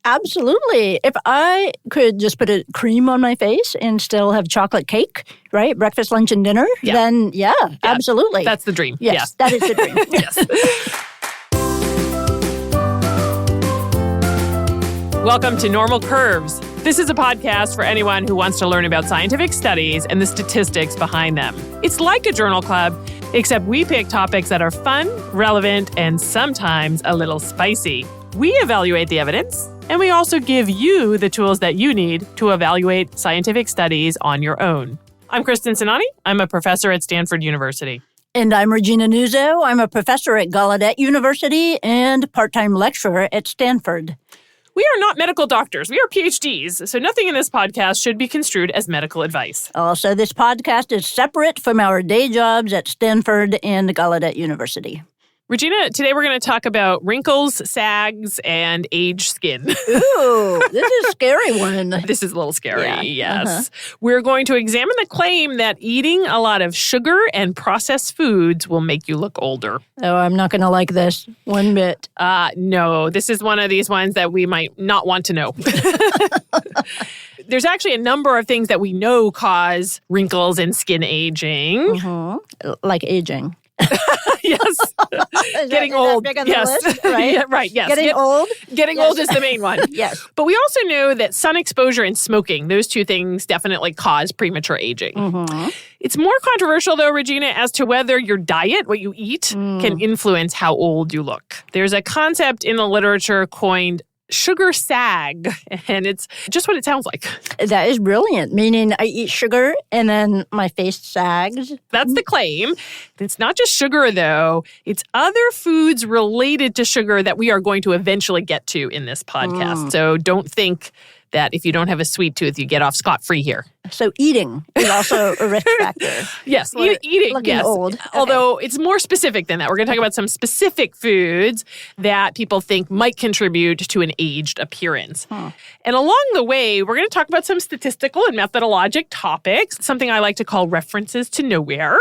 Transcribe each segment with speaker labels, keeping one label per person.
Speaker 1: Absolutely. If I could just put a cream on my face and still have chocolate cake, right? Breakfast, lunch, and dinner, then absolutely.
Speaker 2: That's the dream.
Speaker 1: Yes, that is the dream.
Speaker 2: Yes. Welcome to Normal Curves. This is a podcast for anyone who wants to learn about scientific studies and the statistics behind them. It's like a journal club, except we pick topics that are fun, relevant, and sometimes a little spicy. We evaluate the evidence, and we also give you the tools that you need to evaluate scientific studies on your own. I'm Kristen Sinani. I'm a professor at Stanford University.
Speaker 1: And I'm Regina Nuzzo. I'm a professor at Gallaudet University and part-time lecturer at Stanford.
Speaker 2: We are not medical doctors. We are PhDs, so nothing in this podcast should be construed as medical advice.
Speaker 1: Also, this podcast is separate from our day jobs at Stanford and Gallaudet University.
Speaker 2: Regina, today we're going to talk about wrinkles, sags, and aged skin.
Speaker 1: Ooh, this is a scary one.
Speaker 2: This is a little scary, yes. We're going to examine the claim that eating a lot of sugar and processed foods will make you look older.
Speaker 1: Oh, I'm not going to like this one bit.
Speaker 2: No, this is one of these ones that we might not want to know. There's actually a number of things that we know cause wrinkles and skin aging.
Speaker 1: Like aging.
Speaker 2: Yes. Getting old.
Speaker 1: Big on the
Speaker 2: yes.
Speaker 1: list, right?
Speaker 2: Yeah, right. Yes.
Speaker 1: Getting old?
Speaker 2: Getting old is the main one.
Speaker 1: Yes.
Speaker 2: But we also know that sun exposure and smoking, those two things definitely cause premature aging. It's more controversial, though, Regina, as to whether your diet, what you eat, can influence how old you look. There's a concept in the literature coined sugar sag, and it's just what it sounds like.
Speaker 1: That is brilliant, meaning I eat sugar and then my face sags.
Speaker 2: That's the claim. It's not just sugar, though. It's other foods related to sugar that we are going to eventually get to in this podcast. So don't think that if you don't have a sweet tooth, you get off scot-free here.
Speaker 1: So eating is also a risk factor.
Speaker 2: Yes, eating,
Speaker 1: looking
Speaker 2: yes.
Speaker 1: old. Okay.
Speaker 2: Although it's more specific than that. We're going to talk about some specific foods that people think might contribute to an aged appearance. And along the way, we're going to talk about some statistical and methodologic topics, something I like to call references to nowhere,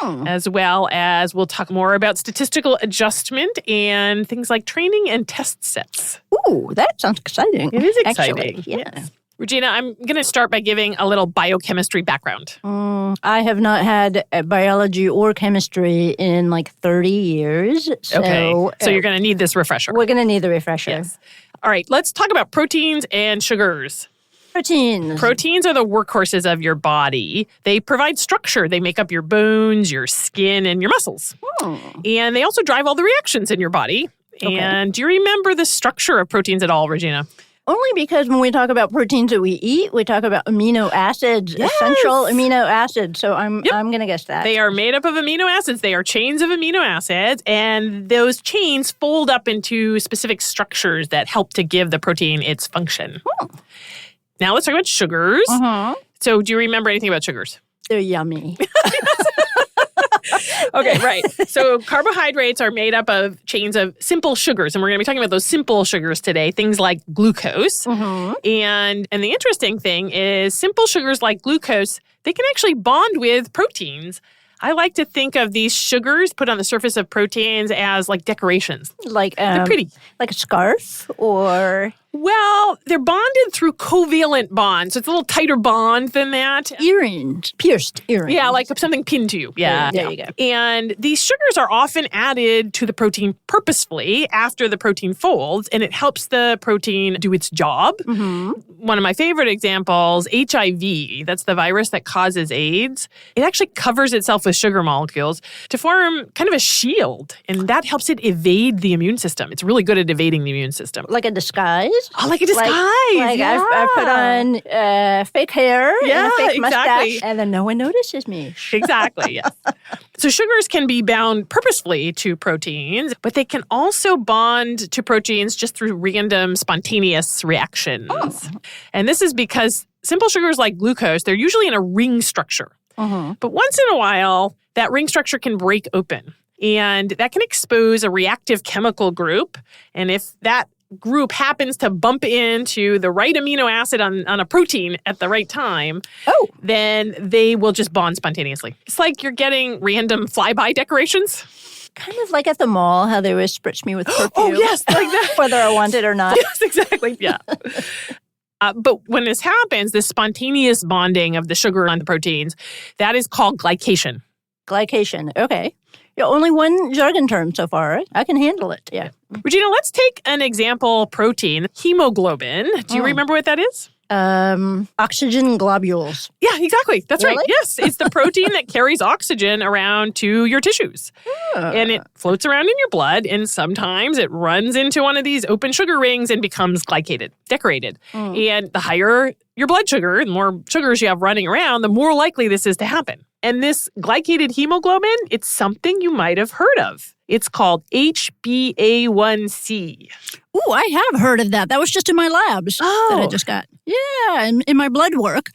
Speaker 2: as well as we'll talk more about statistical adjustment and things like training and test sets.
Speaker 1: Ooh, that sounds exciting.
Speaker 2: It is exciting.
Speaker 1: Actually, yeah.
Speaker 2: Regina, I'm going to start by giving a little biochemistry background.
Speaker 1: I have not had biology or chemistry in like 30 years. So,
Speaker 2: So you're going to need this refresher.
Speaker 1: We're going to need the refresher.
Speaker 2: Yes. All right, let's talk about proteins and sugars.
Speaker 1: Proteins.
Speaker 2: Proteins are the workhorses of your body. They provide structure. They make up your bones, your skin, and your muscles. And they also drive all the reactions in your body.
Speaker 1: Okay.
Speaker 2: And do you remember the structure of proteins at all, Regina?
Speaker 1: Only because when we talk about proteins that we eat, we talk about amino acids, essential amino acids. So I'm going to guess that.
Speaker 2: They are made up of amino acids. They are chains of amino acids, and those chains fold up into specific structures that help to give the protein its function. Now let's talk about sugars. So do you remember anything about sugars?
Speaker 1: They're yummy.
Speaker 2: Okay, right. So carbohydrates are made up of chains of simple sugars, and we're going to be talking about those simple sugars today, things like glucose. And the interesting thing is simple sugars like glucose, they can actually bond with proteins. I like to think of these sugars put on the surface of proteins as like decorations.
Speaker 1: Like
Speaker 2: they're pretty.
Speaker 1: Like a scarf or...
Speaker 2: Well, they're bonded through covalent bonds. So it's a little tighter bond than that.
Speaker 1: Earrings. Pierced earrings.
Speaker 2: Yeah, like something pinned to you. Yeah.
Speaker 1: There you go.
Speaker 2: And these sugars are often added to the protein purposefully after the protein folds, and it helps the protein do its job. One of my favorite examples, HIV, that's the virus that causes AIDS. It actually covers itself with sugar molecules to form kind of a shield, and that helps it evade the immune system. It's really good at evading the immune system.
Speaker 1: Like a disguise?
Speaker 2: Oh, like a disguise.
Speaker 1: I put on fake hair and a fake mustache, and then no one notices me.
Speaker 2: Exactly, yes. So sugars can be bound purposefully to proteins, but they can also bond to proteins just through random spontaneous reactions. And this is because simple sugars like glucose, they're usually in a ring structure. But once in a while, that ring structure can break open. And that can expose a reactive chemical group. And if that group happens to bump into the right amino acid on a protein at the right time, then they will just bond spontaneously. It's like you're getting random flyby decorations.
Speaker 1: Kind of like at the mall, how they always spritz me with perfume.
Speaker 2: Oh, yes, like that.
Speaker 1: Whether I want it or not.
Speaker 2: Yes, exactly. Yeah. But when this happens, this spontaneous bonding of the sugar on the proteins, that is called glycation.
Speaker 1: Glycation. Okay. Yeah, only one jargon term so far, right? I can handle it. Yeah.
Speaker 2: Regina, let's take an example protein, hemoglobin. Do you remember what that is?
Speaker 1: Oxygen globules.
Speaker 2: Yeah, exactly. That's
Speaker 1: Really?
Speaker 2: right. Yes. It's the protein that carries oxygen around to your tissues. And it floats around in your blood, and sometimes it runs into one of these open sugar rings and becomes glycated, decorated. And the higher your blood sugar, the more sugars you have running around, the more likely this is to happen. And this glycated hemoglobin, it's something you might have heard of. It's called HbA1c.
Speaker 1: Ooh, I have heard of that. That was just in my labs that I just got. Yeah, in my blood work.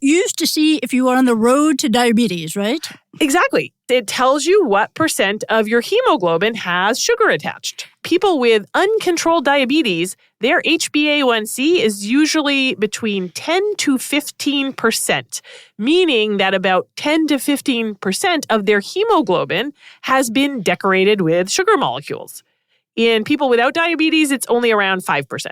Speaker 1: Used to see if you are on the road to diabetes, right?
Speaker 2: Exactly. It tells you what percent of your hemoglobin has sugar attached. People with uncontrolled diabetes, their HbA1c is usually between 10 to 15%, meaning that about 10 to 15% of their hemoglobin has been decorated with sugar molecules. In people without diabetes, it's only around 5%.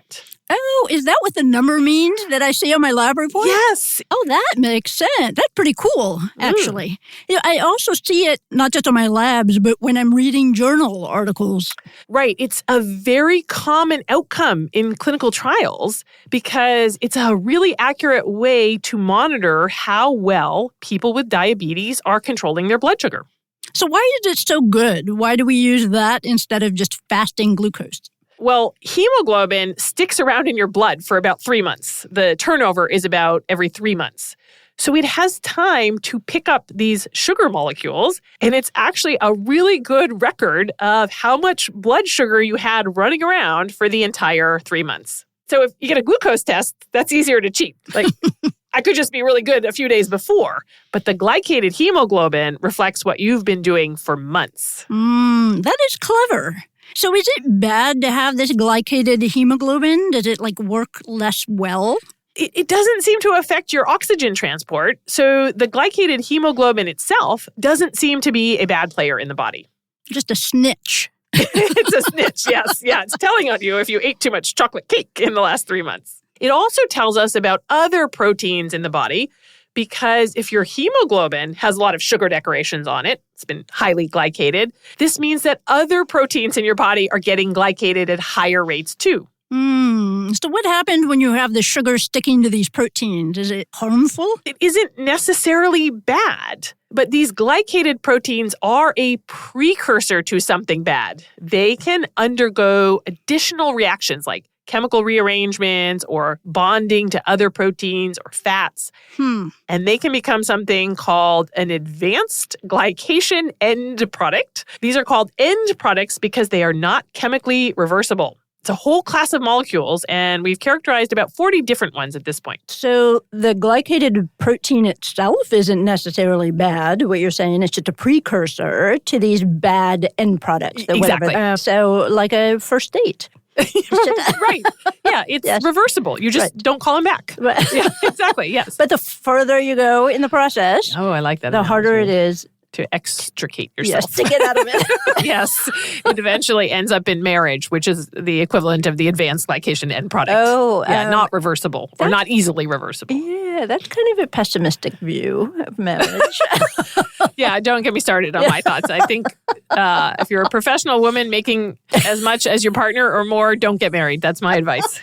Speaker 1: Oh, is that what the number means that I see on my lab report?
Speaker 2: Yes.
Speaker 1: Oh, that makes sense. That's pretty cool, actually. I also see it not just on my labs, but when I'm reading journal articles.
Speaker 2: Right. It's a very common outcome in clinical trials because it's a really accurate way to monitor how well people with diabetes are controlling their blood sugar.
Speaker 1: So why is it so good? Why do we use that instead of just fasting glucose?
Speaker 2: Well, hemoglobin sticks around in your blood for about 3 months. The turnover is about every 3 months. So it has time to pick up these sugar molecules, and it's actually a really good record of how much blood sugar you had running around for the entire 3 months. So if you get a glucose test, that's easier to cheat. Like, I could just be really good a few days before, but the glycated hemoglobin reflects what you've been doing for months.
Speaker 1: That is clever. So is it bad to have this glycated hemoglobin? Does it work less well?
Speaker 2: It doesn't seem to affect your oxygen transport. So the glycated hemoglobin itself doesn't seem to be a bad player in the body.
Speaker 1: Just a snitch.
Speaker 2: It's a snitch, yes. Yeah, it's telling on you if you ate too much chocolate cake in the last 3 months. It also tells us about other proteins in the body because if your hemoglobin has a lot of sugar decorations on it, it's been highly glycated, this means that other proteins in your body are getting glycated at higher rates too.
Speaker 1: So what happens when you have the sugar sticking to these proteins? Is it harmful?
Speaker 2: It isn't necessarily bad, but these glycated proteins are a precursor to something bad. They can undergo additional reactions like chemical rearrangements or bonding to other proteins or fats. And they can become something called an advanced glycation end product. These are called end products because they are not chemically reversible. It's a whole class of molecules, and we've characterized about 40 different ones at this point.
Speaker 1: So the glycated protein itself isn't necessarily bad. What you're saying is just a precursor to these bad end products.
Speaker 2: Exactly.
Speaker 1: So like a first date.
Speaker 2: Right. Yeah, it's reversible. You just don't call them back.
Speaker 1: Right.
Speaker 2: Yeah, exactly. Yes.
Speaker 1: But the further you go in the process,
Speaker 2: I like that.
Speaker 1: The harder it is
Speaker 2: to extricate yourself.
Speaker 1: Yes, to get out of it.
Speaker 2: Yes. It eventually ends up in marriage, which is the equivalent of the advanced glycation end product. Not reversible or not easily reversible.
Speaker 1: Yeah, that's kind of a pessimistic view of marriage.
Speaker 2: Yeah, don't get me started on my thoughts. I think if you're a professional woman making as much as your partner or more, don't get married. That's my advice.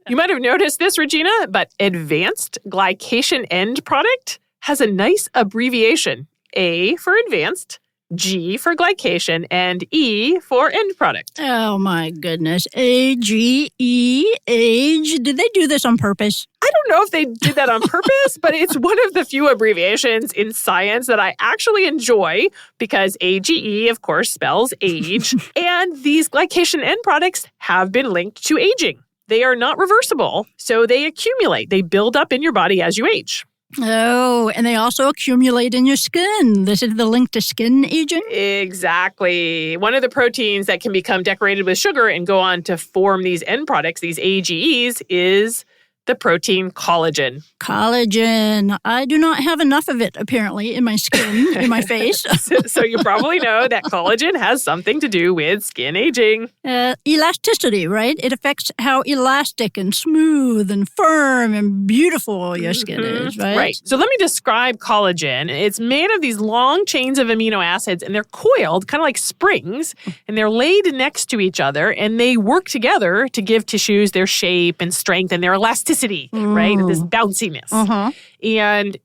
Speaker 2: You might have noticed this, Regina, but advanced glycation end product has a nice abbreviation. A for advanced, G for glycation, and E for end product.
Speaker 1: Oh, my goodness. A-G-E, age. Did they do this on purpose?
Speaker 2: I don't know if they did that on purpose, but it's one of the few abbreviations in science that I actually enjoy because AGE, of course, spells age. And these glycation end products have been linked to aging. They are not reversible, so they accumulate. They build up in your body as you age.
Speaker 1: Oh, and they also accumulate in your skin. This is the link to skin aging?
Speaker 2: Exactly. One of the proteins that can become decorated with sugar and go on to form these end products, these AGEs, is the protein collagen.
Speaker 1: Collagen. I do not have enough of it, apparently, in my skin, in my face.
Speaker 2: So you probably know that collagen has something to do with skin aging.
Speaker 1: Elasticity, right? It affects how elastic and smooth and firm and beautiful your skin is, right?
Speaker 2: Right. So let me describe collagen. It's made of these long chains of amino acids, and they're coiled, kind of like springs, and they're laid next to each other, and they work together to give tissues their shape and strength and their elasticity, right? This bounciness. And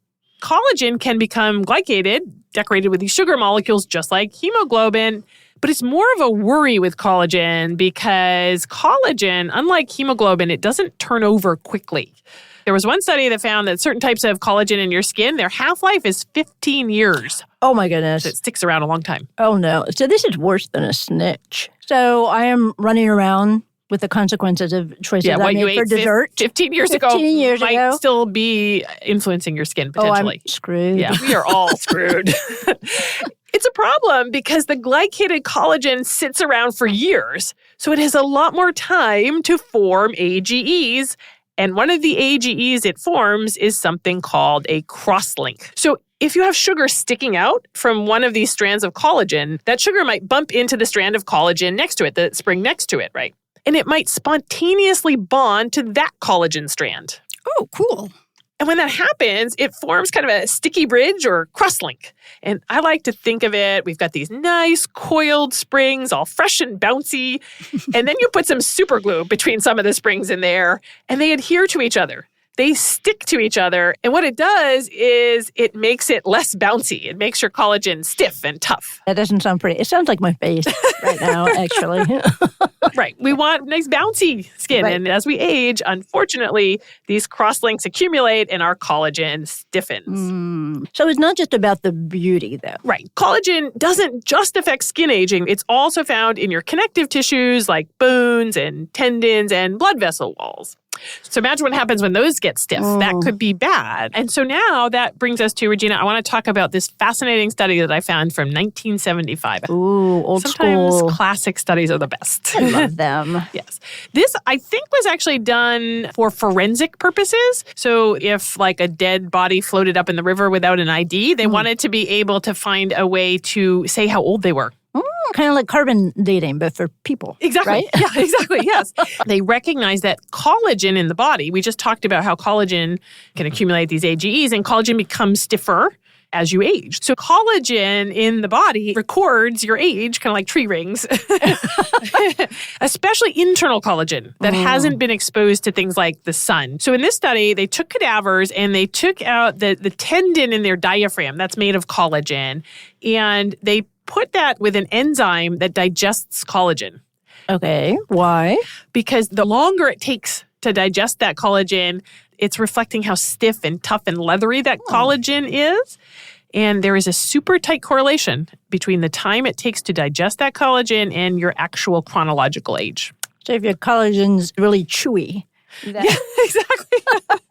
Speaker 2: collagen can become glycated, decorated with these sugar molecules, just like hemoglobin. But it's more of a worry with collagen because collagen, unlike hemoglobin, it doesn't turn over quickly. There was one study that found that certain types of collagen in your skin, their half-life is 15 years.
Speaker 1: Oh, my goodness.
Speaker 2: So it sticks around a long time.
Speaker 1: Oh, no. So this is worse than a snitch. So I am running around with the consequences of choices I made for dessert.
Speaker 2: 15 years ago might still be influencing your skin potentially.
Speaker 1: Oh, I'm screwed.
Speaker 2: Yeah, we are all screwed. It's a problem because the glycated collagen sits around for years, so it has a lot more time to form AGEs. And one of the AGEs it forms is something called a crosslink. So if you have sugar sticking out from one of these strands of collagen, that sugar might bump into the strand of collagen next to it, the spring next to it, right? And it might spontaneously bond to that collagen strand.
Speaker 1: Oh, cool.
Speaker 2: And when that happens, it forms kind of a sticky bridge or crosslink. And I like to think of it, we've got these nice coiled springs, all fresh and bouncy. And then you put some super glue between some of the springs in there, and they adhere to each other. They stick to each other. And what it does is it makes it less bouncy. It makes your collagen stiff and tough.
Speaker 1: That doesn't sound pretty. It sounds like my face right now, actually.
Speaker 2: Right. We want nice bouncy skin. Right. And as we age, unfortunately, these crosslinks accumulate and our collagen stiffens.
Speaker 1: So it's not just about the beauty, though.
Speaker 2: Right. Collagen doesn't just affect skin aging. It's also found in your connective tissues like bones and tendons and blood vessel walls. So imagine what happens when those get stiff. That could be bad. And so now that brings us to, Regina, I want to talk about this fascinating study that I found from 1975.
Speaker 1: Ooh, old
Speaker 2: Sometimes
Speaker 1: school.
Speaker 2: Classic studies are the best.
Speaker 1: I love them.
Speaker 2: Yes. This, I think, was actually done for forensic purposes. So if like a dead body floated up in the river without an ID, they wanted to be able to find a way to say how old they were.
Speaker 1: Kind of like carbon dating, but for people.
Speaker 2: Exactly.
Speaker 1: Right?
Speaker 2: Yeah, exactly. Yes. They recognize that collagen in the body, we just talked about how collagen can accumulate these AGEs, and collagen becomes stiffer as you age. So collagen in the body records your age, kind of like tree rings, especially internal collagen that hasn't been exposed to things like the sun. So in this study, they took cadavers and they took out the tendon in their diaphragm that's made of collagen, and they put that with an enzyme that digests collagen.
Speaker 1: Okay. Why?
Speaker 2: Because the longer it takes to digest that collagen, it's reflecting how stiff and tough and leathery that collagen is. And there is a super tight correlation between the time it takes to digest that collagen and your actual chronological age.
Speaker 1: So if your collagen's really chewy,
Speaker 2: Yeah, exactly.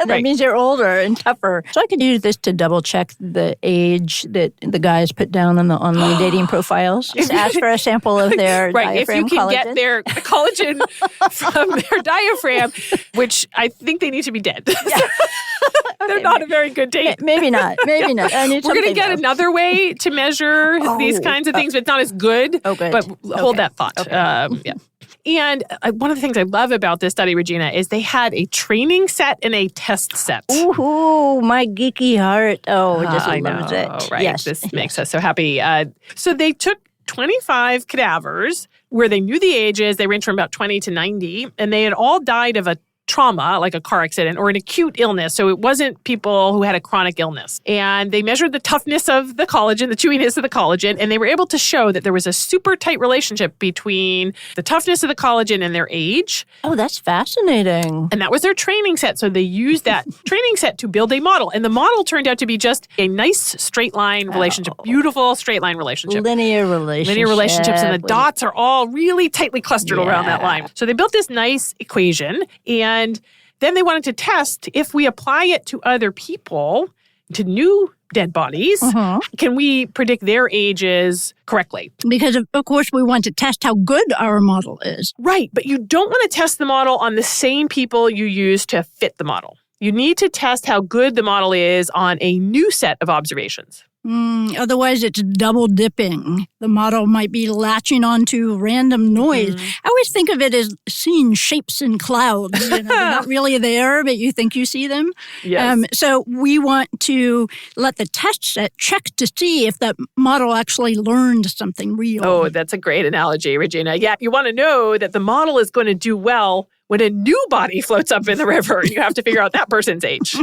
Speaker 1: that means you're older and tougher. So I could use this to double check the age that the guys put down on the online dating profiles. Just ask for a sample of their
Speaker 2: right. If
Speaker 1: diaphragm
Speaker 2: you can
Speaker 1: collagen.
Speaker 2: get their collagen from their diaphragm, which I think they need to be dead. Yeah. They're not a very good date.
Speaker 1: Maybe not. Maybe not.
Speaker 2: We're going to get another way to measure these kinds of things, but it's not as good.
Speaker 1: Oh, good.
Speaker 2: But hold that thought.
Speaker 1: Okay.
Speaker 2: Yeah. And one of the things I love about this study, Regina, is they had a training set and a test set.
Speaker 1: Ooh, my geeky heart. Oh, just
Speaker 2: I
Speaker 1: loves
Speaker 2: know,
Speaker 1: it.
Speaker 2: Right.
Speaker 1: Yes.
Speaker 2: This makes us so happy. So they took 25 cadavers where they knew the ages. They ranged from about 20 to 90, and they had all died of a trauma, like a car accident or an acute illness. So it wasn't people who had a chronic illness. And they measured the toughness of the collagen, the chewiness of the collagen, and they were able to show that there was a super tight relationship between the toughness of the collagen and their age.
Speaker 1: Oh, that's fascinating.
Speaker 2: And that was their training set. So they used that training set to build a model. And the model turned out to be just a nice straight line relationship, beautiful straight line relationship.
Speaker 1: Linear
Speaker 2: relationships. And the dots are all really tightly clustered around that line. So they built this nice equation, and then they wanted to test if we apply it to other people, to new dead bodies, can we predict their ages correctly?
Speaker 1: Because, of course, we want to test how good our model is.
Speaker 2: Right, but you don't want to test the model on the same people you use to fit the model. You need to test how good the model is on a new set of observations.
Speaker 1: Otherwise, it's double dipping. The model might be latching onto random noise. I always think of it as seeing shapes in clouds. They're not really there, but you think you see them.
Speaker 2: Yes.
Speaker 1: So we want to let the test set check to see if that model actually learned something real.
Speaker 2: Oh, that's a great analogy, Regina. Yeah, you want to know that the model is going to do well when a new body floats up in the river. You have to figure out that person's age.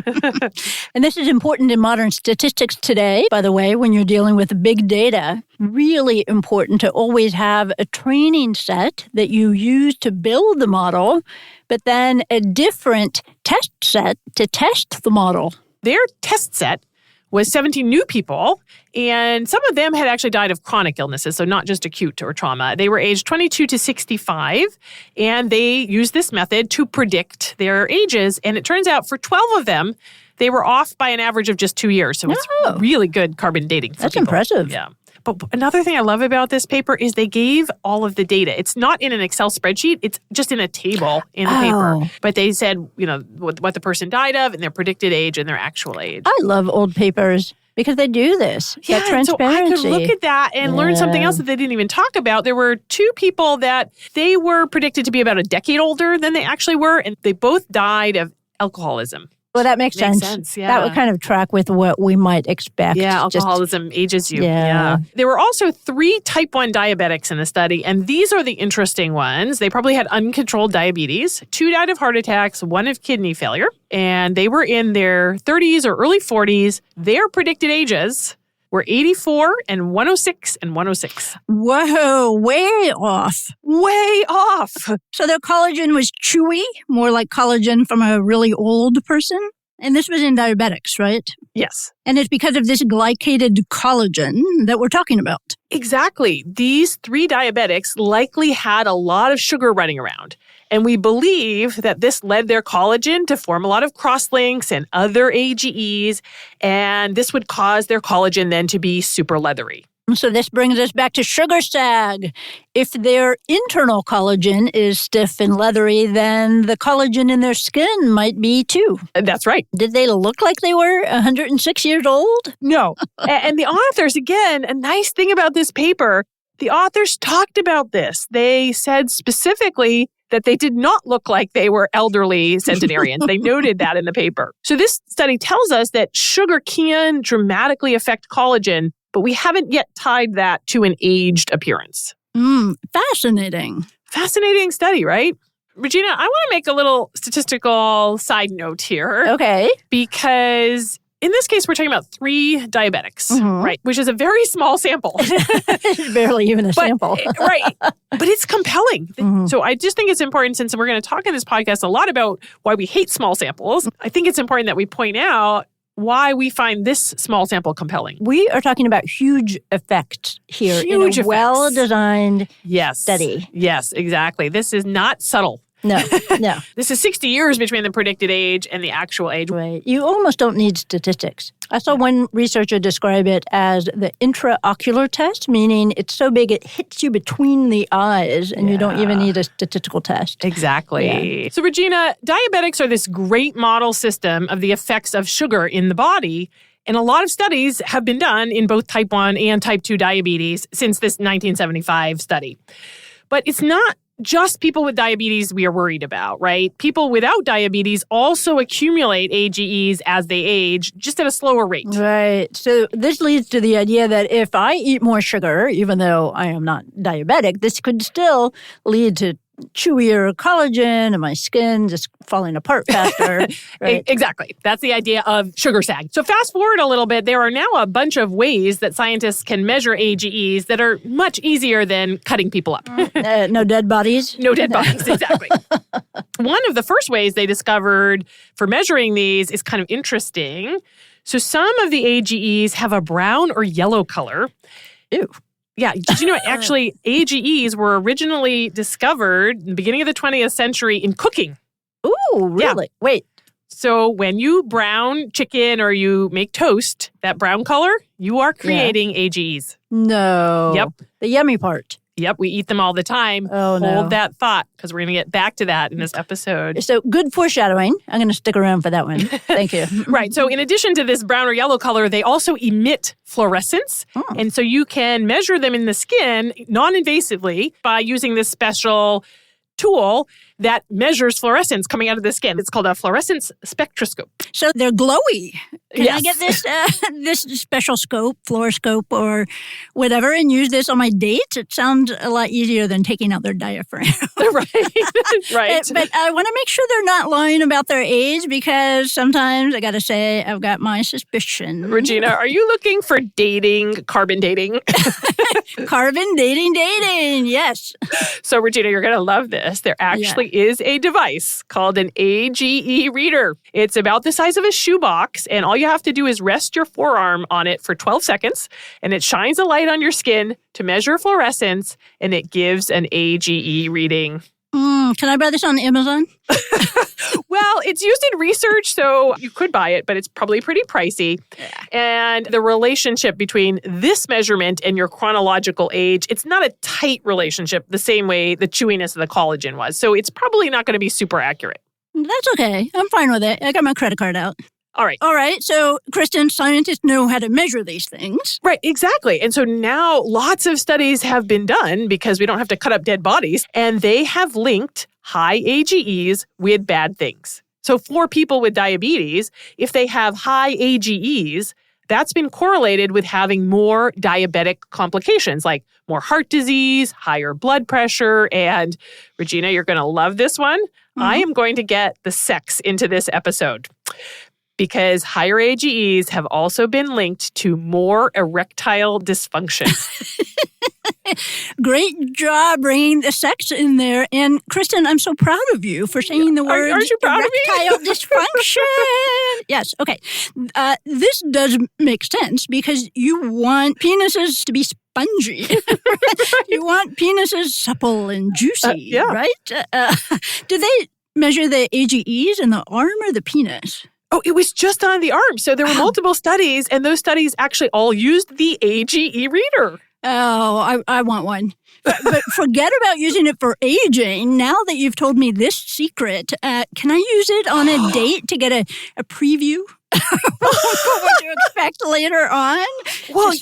Speaker 1: And this is important in modern statistics today, by the way, when you're dealing with big data. Really important to always have a training set that you use to build the model, but then a different test set to test the model.
Speaker 2: Their test set was 17 new people, and some of them had actually died of chronic illnesses, so not just acute or trauma. They were aged 22 to 65, and they used this method to predict their ages. And it turns out for 12 of them, they were off by an average of just 2 years. So it's really good carbon dating for
Speaker 1: That's
Speaker 2: people.
Speaker 1: impressive.
Speaker 2: Yeah. But another thing I love about this paper is they gave all of the data. It's not in an Excel spreadsheet. It's just in a table in the paper. But they said, what the person died of and their predicted age and their actual age.
Speaker 1: I love old papers because they do this.
Speaker 2: Yeah,
Speaker 1: that transparency.
Speaker 2: so I could look at that and learn something else that they didn't even talk about. There were 2 people that they were predicted to be about a decade older than they actually were, and they both died of alcoholism.
Speaker 1: Well, that makes sense.
Speaker 2: Yeah.
Speaker 1: That would kind of track with what we might expect.
Speaker 2: Yeah, alcoholism ages you.
Speaker 1: Yeah.
Speaker 2: There were also 3 type 1 diabetics in the study, and these are the interesting ones. They probably had uncontrolled diabetes. 2 died of heart attacks, 1 of kidney failure, and they were in their 30s or early 40s. Their predicted ages were 84 and 106 and 106.
Speaker 1: Whoa, way off.
Speaker 2: Way off.
Speaker 1: So their collagen was chewy, more like collagen from a really old person. And this was in diabetics, right?
Speaker 2: Yes.
Speaker 1: And it's because of this glycated collagen that we're talking about.
Speaker 2: Exactly. These 3 diabetics likely had a lot of sugar running around. And we believe that this led their collagen to form a lot of crosslinks and other AGEs. And this would cause their collagen then to be super leathery.
Speaker 1: So this brings us back to sugar sag. If their internal collagen is stiff and leathery, then the collagen in their skin might be too.
Speaker 2: That's right.
Speaker 1: Did they look like they were 106 years old?
Speaker 2: No. And the authors, again, a nice thing about this paper, the authors talked about this. They said specifically that they did not look like they were elderly centenarians. They noted that in the paper. So this study tells us that sugar can dramatically affect collagen, but we haven't yet tied that to an aged appearance.
Speaker 1: Fascinating.
Speaker 2: Fascinating study, right? Regina, I want to make a little statistical side note here.
Speaker 1: Okay.
Speaker 2: Because in this case, we're talking about 3 diabetics, right? Which is a very small sample.
Speaker 1: It's barely even a sample.
Speaker 2: Right. But it's compelling. So I just think it's important, since we're going to talk in this podcast a lot about why we hate small samples, I think it's important that we point out why we find this small sample compelling.
Speaker 1: We are talking about huge effects here
Speaker 2: Huge
Speaker 1: in a well-designed study.
Speaker 2: Yes, exactly. This is not subtle.
Speaker 1: No.
Speaker 2: This is 60 years between the predicted age and the actual age.
Speaker 1: Right. You almost don't need statistics. I saw one researcher describe it as the intraocular test, meaning it's so big it hits you between the eyes and you don't even need a statistical test.
Speaker 2: Exactly.
Speaker 1: Yeah.
Speaker 2: So, Regina, diabetics are this great model system of the effects of sugar in the body. And a lot of studies have been done in both type 1 and type 2 diabetes since this 1975 study. But it's not just people with diabetes we are worried about, right? People without diabetes also accumulate AGEs as they age, just at a slower rate.
Speaker 1: Right. So this leads to the idea that if I eat more sugar, even though I am not diabetic, this could still lead to chewier collagen and my skin just falling apart faster. Right?
Speaker 2: Exactly. That's the idea of sugar sag. So fast forward a little bit, there are now a bunch of ways that scientists can measure AGEs that are much easier than cutting people up.
Speaker 1: No dead bodies?
Speaker 2: No dead bodies, exactly. One of the first ways they discovered for measuring these is kind of interesting. So some of the AGEs have a brown or yellow color.
Speaker 1: Ew.
Speaker 2: Yeah. Did you know actually AGEs were originally discovered in the beginning of the 20th century in cooking?
Speaker 1: Ooh, really?
Speaker 2: Yeah.
Speaker 1: Wait.
Speaker 2: So when you brown chicken or you make toast, that brown color, you are creating AGEs.
Speaker 1: No.
Speaker 2: Yep.
Speaker 1: The yummy part.
Speaker 2: Yep, we eat them all the time.
Speaker 1: Oh, no.
Speaker 2: Hold that thought, because we're going to get back to that in this episode.
Speaker 1: So good foreshadowing. I'm going to stick around for that one. Thank you.
Speaker 2: Right. So in addition to this brown or yellow color, they also emit fluorescence.
Speaker 1: Oh.
Speaker 2: And so you can measure them in the skin non-invasively by using this special tool that measures fluorescence coming out of the skin. It's called a fluorescence spectroscope.
Speaker 1: So they're glowy. Can I
Speaker 2: Yes.
Speaker 1: get this special scope, fluoroscope, or whatever, and use this on my dates? It sounds a lot easier than taking out their diaphragm.
Speaker 2: Right. Right.
Speaker 1: But I want to make sure they're not lying about their age, because sometimes, I got to say, I've got my suspicion.
Speaker 2: Regina, are you looking for carbon dating?
Speaker 1: Carbon dating, yes.
Speaker 2: So, Regina, you're going to love this. There actually is a device called an AGE reader. It's about the size of a shoebox, and all you have to do is rest your forearm on it for 12 seconds, and it shines a light on your skin to measure fluorescence, and it gives an AGE reading.
Speaker 1: Can I buy this on Amazon?
Speaker 2: Well, it's used in research, so you could buy it, but it's probably pretty pricey.
Speaker 1: Yeah.
Speaker 2: And the relationship between this measurement and your chronological age, it's not a tight relationship the same way the chewiness of the collagen was. So it's probably not going to be super accurate.
Speaker 1: That's okay. I'm fine with it. I got my credit card out.
Speaker 2: All right.
Speaker 1: So, Kristen, scientists know how to measure these things.
Speaker 2: Right, exactly. And so now lots of studies have been done because we don't have to cut up dead bodies, and they have linked high AGEs with bad things. So for people with diabetes, if they have high AGEs, that's been correlated with having more diabetic complications like more heart disease, higher blood pressure, and Regina, you're going to love this one. Mm-hmm. I am going to get the sex into this episode, because higher AGEs have also been linked to more erectile dysfunction.
Speaker 1: Great job bringing the sex in there. And Kristen, I'm so proud of you for saying the word
Speaker 2: Aren't you proud of me?
Speaker 1: erectile dysfunction. Yes, okay. This does make sense because you want penises to be spongy. You want penises supple and juicy, right? Do they measure the AGEs in the arm or the penis?
Speaker 2: Oh, it was just on the arm. So there were multiple studies, and those studies actually all used the AGE reader.
Speaker 1: Oh, I want one. But forget about using it for aging. Now that you've told me this secret, can I use it on a date to get a preview of what you expect later on?
Speaker 2: Well,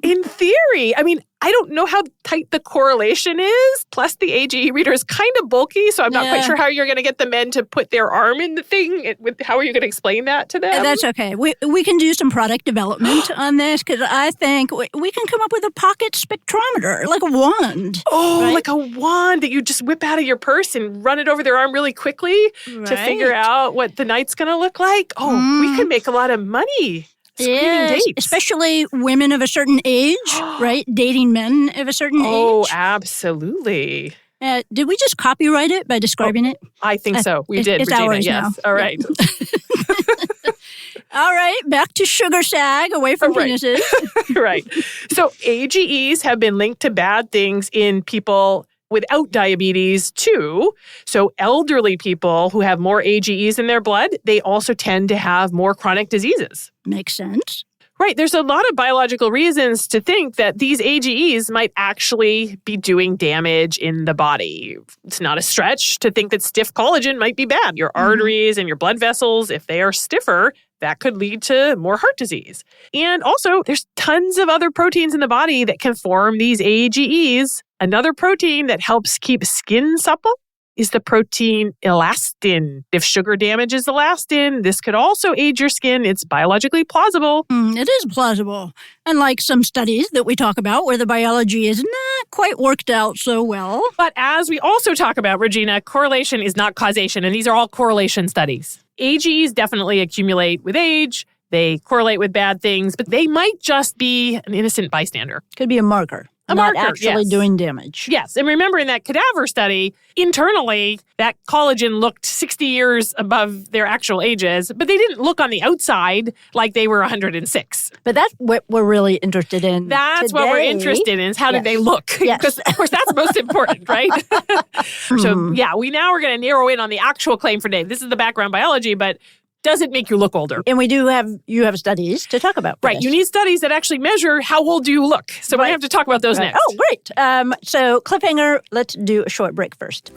Speaker 2: in theory. I mean, I don't know how tight the correlation is. Plus, the AGE reader is kind of bulky, so I'm not quite sure how you're going to get the men to put their arm in the thing. How are you going to explain that to them?
Speaker 1: That's okay. We can do some product development on this, because I think we can come up with a pocket spectrometer, like a wand.
Speaker 2: Oh,
Speaker 1: right?
Speaker 2: Like a wand that you just whip out of your purse and run it over their arm really quickly to figure out what the night's going to look like. Oh, we could make a lot of money. Screening dates.
Speaker 1: Especially women of a certain age, right? Dating men of a certain age.
Speaker 2: Oh, absolutely.
Speaker 1: Did we just copyright it by describing it?
Speaker 2: I think so. We did,
Speaker 1: it's
Speaker 2: Regina.
Speaker 1: ours
Speaker 2: Yes.
Speaker 1: now.
Speaker 2: All right.
Speaker 1: All right. Back to sugar sag, away from penises.
Speaker 2: Right. So AGEs have been linked to bad things in people without diabetes too. So elderly people who have more AGEs in their blood, they also tend to have more chronic diseases.
Speaker 1: Makes sense.
Speaker 2: Right. There's a lot of biological reasons to think that these AGEs might actually be doing damage in the body. It's not a stretch to think that stiff collagen might be bad. Your arteries and your blood vessels, if they are stiffer, that could lead to more heart disease. And also, there's tons of other proteins in the body that can form these AGEs. Another protein that helps keep skin supple is the protein elastin. If sugar damages elastin, this could also age your skin. It's biologically plausible.
Speaker 1: It is plausible. Unlike some studies that we talk about where the biology is not quite worked out so well.
Speaker 2: But as we also talk about, Regina, correlation is not causation, and these are all correlation studies. AGEs definitely accumulate with age. They correlate with bad things, but they might just be an innocent bystander.
Speaker 1: Could be a marker.
Speaker 2: A
Speaker 1: not
Speaker 2: marker,
Speaker 1: actually
Speaker 2: yes.
Speaker 1: doing damage.
Speaker 2: Yes. And remember, in that cadaver study, internally, that collagen looked 60 years above their actual ages, but they didn't look on the outside like they were 106.
Speaker 1: But that's what we're really interested in.
Speaker 2: That's
Speaker 1: today.
Speaker 2: what we're interested in, is how did they look?
Speaker 1: Yes.
Speaker 2: Because, of course, that's most important, right? So, yeah, we now are going to narrow in on the actual claim for today. This is the background biology, but does it make you look older?
Speaker 1: And you have studies to talk about.
Speaker 2: Right. You need studies that actually measure how old you look. So we have to talk about those next.
Speaker 1: Oh, great. So cliffhanger, let's do a short break first.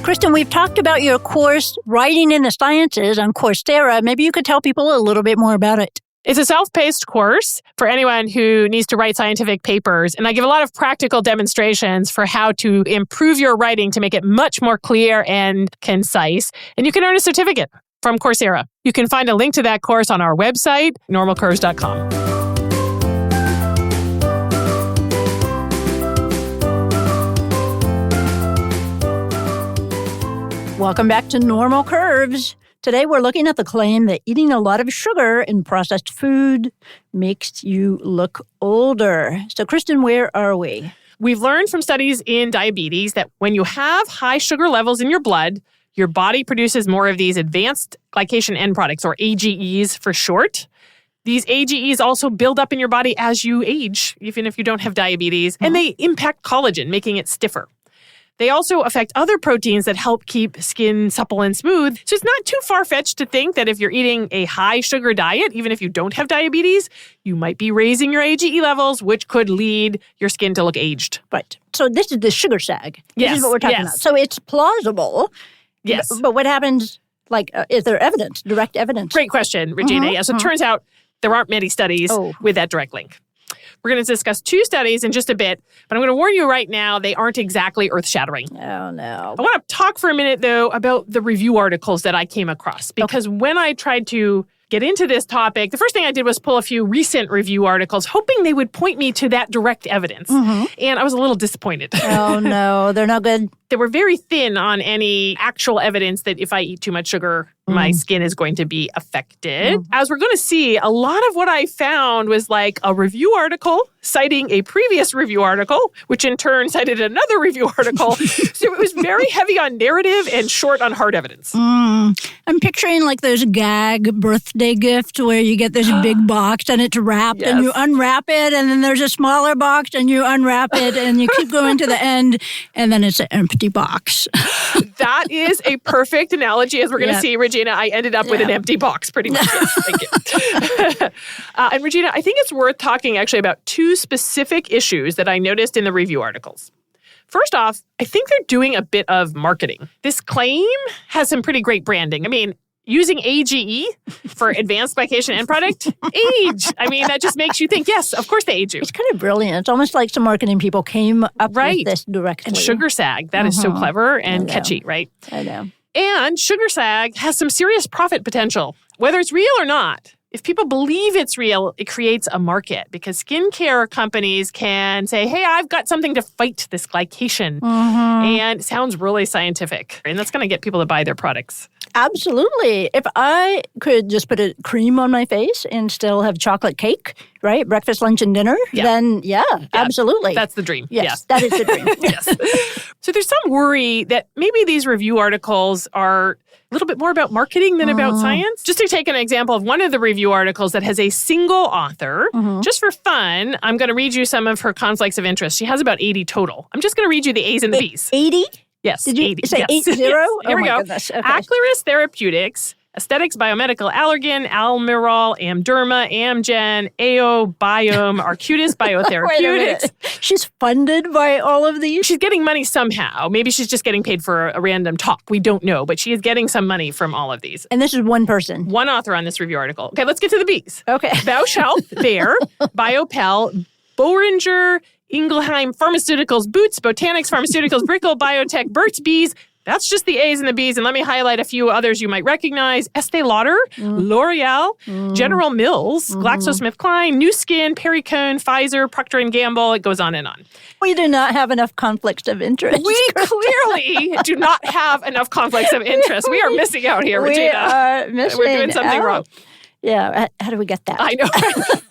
Speaker 1: Kristen, we've talked about your course, Writing in the Sciences, on Coursera. Maybe you could tell people a little bit more about it.
Speaker 2: It's a self-paced course for anyone who needs to write scientific papers. And I give a lot of practical demonstrations for how to improve your writing to make it much more clear and concise. And you can earn a certificate from Coursera. You can find a link to that course on our website, normalcurves.com.
Speaker 1: Welcome back to Normal Curves. Today, we're looking at the claim that eating a lot of sugar in processed food makes you look older. So, Kristen, where are we?
Speaker 2: We've learned from studies in diabetes that when you have high sugar levels in your blood, your body produces more of these advanced glycation end products, or AGEs for short. These AGEs also build up in your body as you age, even if you don't have diabetes, and they impact collagen, making it stiffer. They also affect other proteins that help keep skin supple and smooth. So it's not too far-fetched to think that if you're eating a high-sugar diet, even if you don't have diabetes, you might be raising your AGE levels, which could lead your skin to look aged.
Speaker 1: Right. So this is the sugar sag. This is what we're talking about. So it's plausible.
Speaker 2: Yes.
Speaker 1: But what happens, is there evidence, direct evidence?
Speaker 2: Great question, Regina. Yeah, so it turns out there aren't many studies with that direct link. We're going to discuss two studies in just a bit, but I'm going to warn you right now, they aren't exactly earth-shattering.
Speaker 1: Oh, no.
Speaker 2: I want to talk for a minute, though, about the review articles that I came across, because when I tried to get into this topic, the first thing I did was pull a few recent review articles, hoping they would point me to that direct evidence. And I was a little disappointed.
Speaker 1: Oh, no. They're not good.
Speaker 2: They were very thin on any actual evidence that if I eat too much sugar, my skin is going to be affected. As we're going to see, a lot of what I found was like a review article citing a previous review article, which in turn cited another review article. So it was very heavy on narrative and short on hard evidence.
Speaker 1: I'm picturing like those gag birthday gifts where you get this big box and it's wrapped and you unwrap it, and then there's a smaller box and you unwrap it and you keep going to the end, and then it's an empty box.
Speaker 2: That is a perfect analogy. As we're going to see, Regina, I ended up with an empty box pretty much. Yes, thank you. And Regina, I think it's worth talking actually about two specific issues that I noticed in the review articles. First off, I think they're doing a bit of marketing. This claim has some pretty great branding. I mean, using AGE for advanced glycation end product, age. I mean, that just makes you think, yes, of course they age you.
Speaker 1: It's kind of brilliant. It's almost like some marketing people came up with this directly.
Speaker 2: And sugar sag, that is so clever and catchy, right?
Speaker 1: I know.
Speaker 2: And sugar sag has some serious profit potential, whether it's real or not. If people believe it's real, it creates a market because skincare companies can say, hey, I've got something to fight this glycation. And it sounds really scientific. And that's going to get people to buy their products.
Speaker 1: Absolutely. If I could just put a cream on my face and still have chocolate cake, right? Breakfast, lunch, and dinner, then absolutely.
Speaker 2: That's the dream.
Speaker 1: Yes, that is the dream.
Speaker 2: Yes. So there's some worry that maybe these review articles are a little bit more about marketing than about science. Just to take an example of one of the review articles that has a single author, just for fun, I'm going to read you some of her conflicts of interest. She has about 80 total. I'm just going to read you the A's and the B's.
Speaker 1: 80?
Speaker 2: Yes.
Speaker 1: Did you
Speaker 2: 80.
Speaker 1: say 80?
Speaker 2: Yes.
Speaker 1: Here
Speaker 2: we go.
Speaker 1: Goodness. Okay.
Speaker 2: Aclaris Therapeutics, Aesthetics Biomedical Allergan, Almirall, Amderma, Amgen, AO, Biome, Arcutis Biotherapeutics.
Speaker 1: She's funded by all of these?
Speaker 2: She's getting money somehow. Maybe she's just getting paid for a random talk. We don't know, but she is getting some money from all of these.
Speaker 1: And this is one person?
Speaker 2: One author on this review article. Okay, let's get to the B's.
Speaker 1: Okay.
Speaker 2: Bausch Health, Bayer, Biopel, Boehringer, Ingelheim Pharmaceuticals, Boots, Botanics Pharmaceuticals, Brickell Biotech, Burt's Bees, That's just the A's and the B's. And let me highlight a few others you might recognize. Estee Lauder, L'Oreal, General Mills, GlaxoSmithKline, Nu Skin, Perry Cohn, Pfizer, Procter & Gamble. It goes on and on.
Speaker 1: We do not have enough conflicts of interest.
Speaker 2: We clearly do not have enough conflicts of interest. We are missing out here, Regina.
Speaker 1: We are missing
Speaker 2: We're doing something wrong.
Speaker 1: Yeah, how do we get that?
Speaker 2: I know.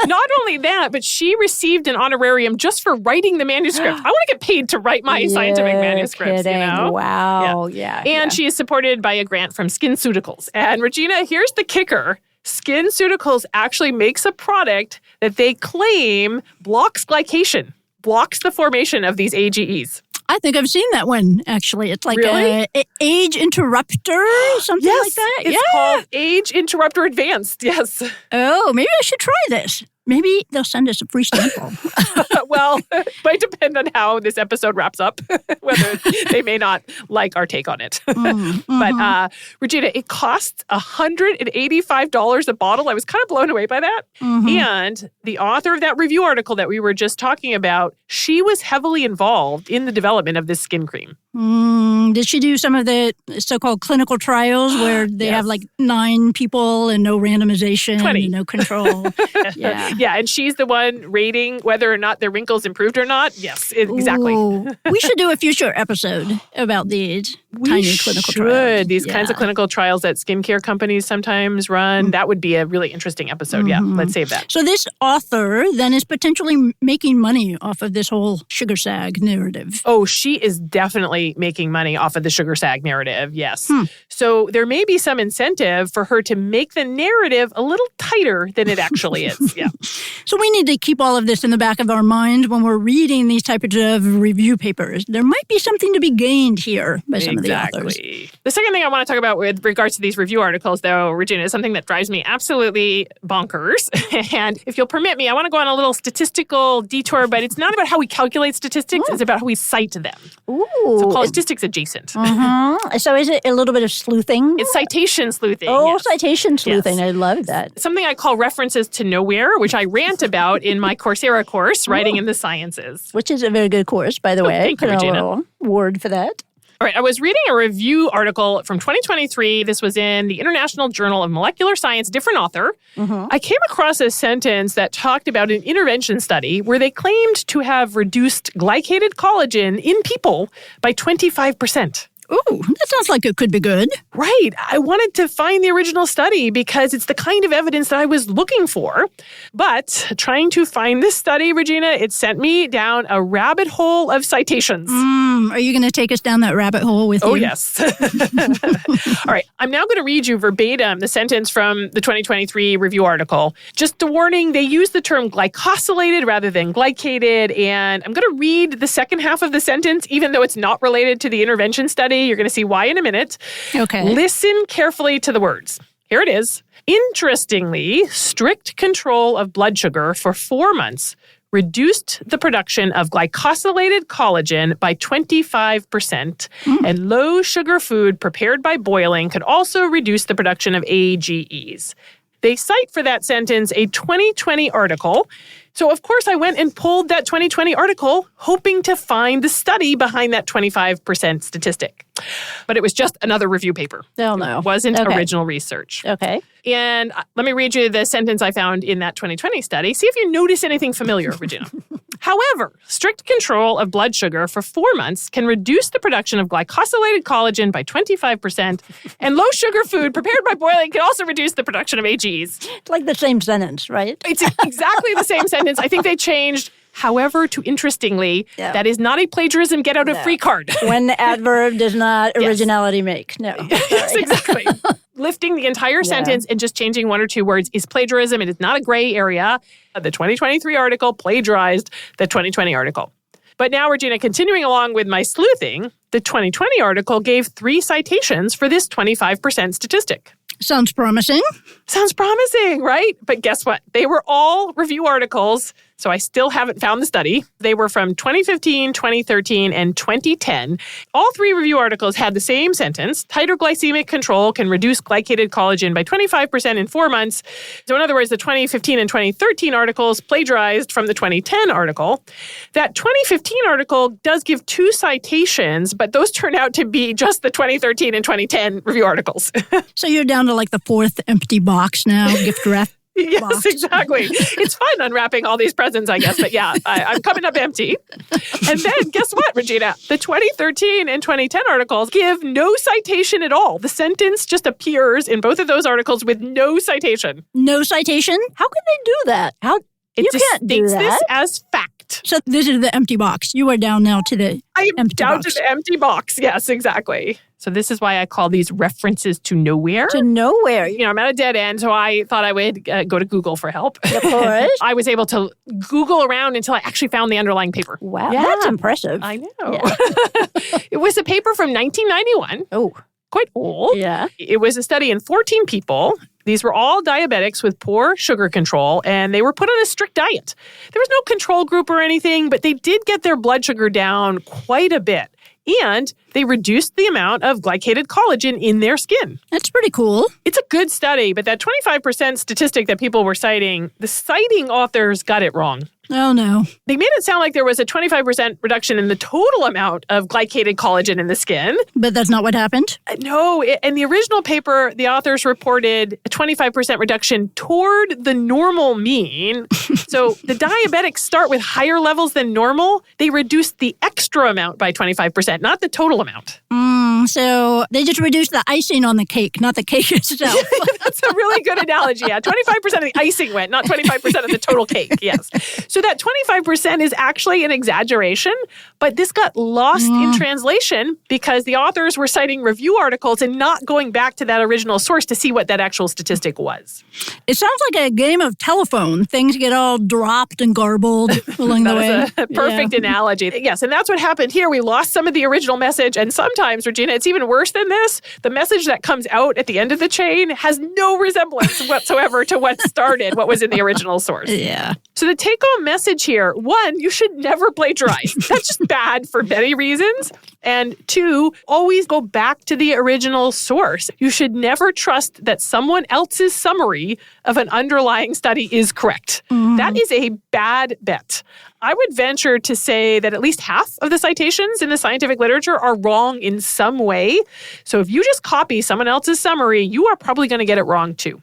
Speaker 2: Not only that, but she received an honorarium just for writing the manuscript. I want to get paid to write my scientific manuscripts,
Speaker 1: kidding.
Speaker 2: you know?
Speaker 1: Wow, yeah.
Speaker 2: And she is supported by a grant from SkinCeuticals. And Regina, here's the kicker. SkinCeuticals actually makes a product that they claim blocks glycation, blocks the formation of these AGEs.
Speaker 1: I think I've seen that one, actually. It's like
Speaker 2: really?
Speaker 1: a age interrupter, something like that.
Speaker 2: It's called Age Interrupter Advanced, yes.
Speaker 1: Oh, maybe I should try this. Maybe they'll send us a free sample.
Speaker 2: Well, it might depend on how this episode wraps up, whether they may not like our take on it. But Regina, it costs $185 a bottle. I was kind of blown away by that. And the author of that review article that we were just talking about, she was heavily involved in the development of this skin cream.
Speaker 1: Did she do some of the so-called clinical trials where they have like 9 people and no randomization,
Speaker 2: 20.
Speaker 1: And no control?
Speaker 2: Yeah, and she's the one rating whether or not their wrinkles improved or not. Yes, exactly.
Speaker 1: Ooh, we should do a future episode about these tiny clinical trials.
Speaker 2: These kinds of clinical trials that skincare companies sometimes run. That would be a really interesting episode. Yeah, let's save that.
Speaker 1: So this author then is potentially making money off of this whole sugar sag narrative.
Speaker 2: Oh, she is definitely making money off of the sugar sag narrative, yes. So there may be some incentive for her to make the narrative a little tighter than it actually is. Yeah.
Speaker 1: So we need to keep all of this in the back of our mind when we're reading these types of review papers. There might be something to be gained here by some of the authors.
Speaker 2: The second thing I want to talk about with regards to these review articles, though, Regina, is something that drives me absolutely bonkers. And if you'll permit me, I want to go on a little statistical detour, but it's not about how we calculate statistics. It's about how we cite them.
Speaker 1: Ooh.
Speaker 2: So call it statistics adjacent.
Speaker 1: So is it a little bit of sleuthing?
Speaker 2: It's citation sleuthing.
Speaker 1: Oh,
Speaker 2: yes.
Speaker 1: citation sleuthing.
Speaker 2: Yes.
Speaker 1: I love that.
Speaker 2: Something I call references to nowhere, which I rant about in my Coursera course, Writing in the Sciences.
Speaker 1: Which is a very good course, by the way.
Speaker 2: Thank you, Regina.
Speaker 1: A little word for that.
Speaker 2: All right, I was reading a review article from 2023. This was in the International Journal of Molecular Science, different author. I came across a sentence that talked about an intervention study where they claimed to have reduced glycated collagen in people by 25%.
Speaker 1: Ooh, that sounds like it could be good.
Speaker 2: Right. I wanted to find the original study because it's the kind of evidence that I was looking for. But trying to find this study, Regina, it sent me down a rabbit hole of citations.
Speaker 1: Are you going to take us down that rabbit hole with you?
Speaker 2: Oh, yes. All right. I'm now going to read you verbatim the sentence from the 2023 review article. Just a warning, they use the term glycosylated rather than glycated. And I'm going to read the second half of the sentence, even though it's not related to the intervention study. You're going to see why in a minute.
Speaker 1: Okay.
Speaker 2: Listen carefully to the words. Here it is. Interestingly, strict control of blood sugar for 4 months reduced the production of glycosylated collagen by 25%, and low sugar food prepared by boiling could also reduce the production of AGEs. They cite for that sentence a 2020 article. So, of course, I went and pulled that 2020 article, hoping to find the study behind that 25% statistic. But it was just another review paper.
Speaker 1: Oh, no.
Speaker 2: It wasn't original research.
Speaker 1: Okay.
Speaker 2: And let me read you the sentence I found in that 2020 study. See if you notice anything familiar, Regina. However, strict control of blood sugar for 4 months can reduce the production of glycosylated collagen by 25%, and low sugar food prepared by boiling can also reduce the production of AGs.
Speaker 1: It's like the same sentence, right?
Speaker 2: It's exactly the same sentence. I think they changed, however, to interestingly. That is not a plagiarism get-out-of-free card.
Speaker 1: When the adverb does not originality make. No.
Speaker 2: Yes, exactly. Lifting the entire sentence and just changing 1 or 2 words is plagiarism. It is not a gray area. The 2023 article plagiarized the 2020 article. But now, Regina, continuing along with my sleuthing, the 2020 article gave 3 citations for this 25% statistic.
Speaker 1: Sounds promising.
Speaker 2: Sounds promising, right? But guess what? They were all review articles So I still haven't found the study. They were from 2015, 2013, and 2010. All 3 review articles had the same sentence. Tighter glycemic control can reduce glycated collagen by 25% in 4 months. So in other words, the 2015 and 2013 articles plagiarized from the 2010 article. That 2015 article does give 2 citations, but those turn out to be just the 2013 and 2010 review articles.
Speaker 1: So you're down to like the 4th empty box now, gift wrap.
Speaker 2: Yes,
Speaker 1: box.
Speaker 2: exactly. It's fun unwrapping all these presents, I guess. But yeah, I'm coming up empty. And then guess what, Regina? The 2013 and 2010 articles give no citation at all. The sentence just appears in both of those articles with no citation.
Speaker 1: No citation? How can they do that?
Speaker 2: It
Speaker 1: You
Speaker 2: just
Speaker 1: can't do
Speaker 2: states
Speaker 1: that.
Speaker 2: this as fact.
Speaker 1: So this is the empty box. You are down now to the
Speaker 2: I am
Speaker 1: empty
Speaker 2: down
Speaker 1: box.
Speaker 2: to the empty box. Yes, exactly. So this is why I call these references to nowhere.
Speaker 1: To nowhere.
Speaker 2: I'm at a dead end, so I thought I would go to Google for help.
Speaker 1: Of course.
Speaker 2: I was able to Google around until I actually found the underlying paper.
Speaker 1: Wow,
Speaker 2: Yeah.
Speaker 1: that's impressive.
Speaker 2: I know.
Speaker 1: Yeah.
Speaker 2: It was a paper from 1991.
Speaker 1: Oh,
Speaker 2: Quite old.
Speaker 1: yeah.
Speaker 2: It was a study in 14 people. These were all diabetics with poor sugar control, and they were put on a strict diet. There was no control group or anything, but they did get their blood sugar down quite a bit. And they reduced the amount of glycated collagen in their skin.
Speaker 1: That's pretty cool.
Speaker 2: It's a good study, but that 25% statistic that people were citing, the citing authors got it wrong.
Speaker 1: Oh, no.
Speaker 2: They made it sound like there was a 25% reduction in the total amount of glycated collagen in the skin.
Speaker 1: But that's not what happened?
Speaker 2: No, in the original paper, the authors reported a 25% reduction toward the normal mean. So the diabetics start with higher levels than normal. They reduced the extra amount by 25%, not the total amount.
Speaker 1: So they just reduced the icing on the cake, not the cake itself.
Speaker 2: That's a really good analogy. Yeah, 25% of the icing went, not 25% of the total cake. Yes. So that 25% is actually an exaggeration, but this got lost in translation because the authors were citing review articles and not going back to that original source to see what that actual statistic was.
Speaker 1: It sounds like a game of telephone. Things get all dropped and garbled along the way.
Speaker 2: That is a perfect analogy. Yes, and that's what happened here. We lost some of the original message, and sometimes, Regina, it's even worse than this. The message that comes out at the end of the chain has no resemblance whatsoever to what started, what was in the original source.
Speaker 1: Yeah.
Speaker 2: So the take-home message here, 1, you should never plagiarize. That's just bad for many reasons. And 2, always go back to the original source. You should never trust that someone else's summary of an underlying study is correct. That is a bad bet. I would venture to say that at least half of the citations in the scientific literature are wrong in some way. So if you just copy someone else's summary, you are probably going to get it wrong too.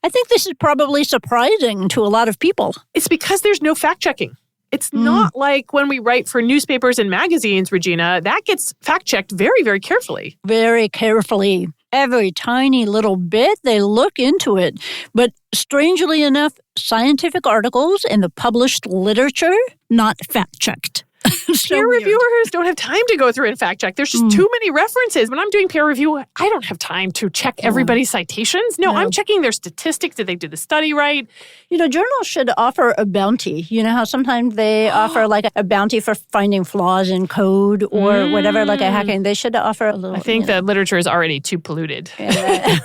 Speaker 1: I think this is probably surprising to a lot of people.
Speaker 2: It's because there's no fact-checking. It's not like when we write for newspapers and magazines, Regina. That gets fact-checked very, very carefully.
Speaker 1: Very carefully. Every tiny little bit, they look into it. But strangely enough, scientific articles in the published literature, not fact-checked. So
Speaker 2: peer
Speaker 1: weird.
Speaker 2: reviewers don't have time to go through and fact check. There's just too many references. When I'm doing peer review, I don't have time to check everybody's citations. No, I'm checking their statistics. Did they do the study right?
Speaker 1: Journals should offer a bounty. You know how sometimes they offer like a bounty for finding flaws in code or whatever, like a hacking. They should offer a little.
Speaker 2: I think the literature is already too polluted.
Speaker 1: Yeah.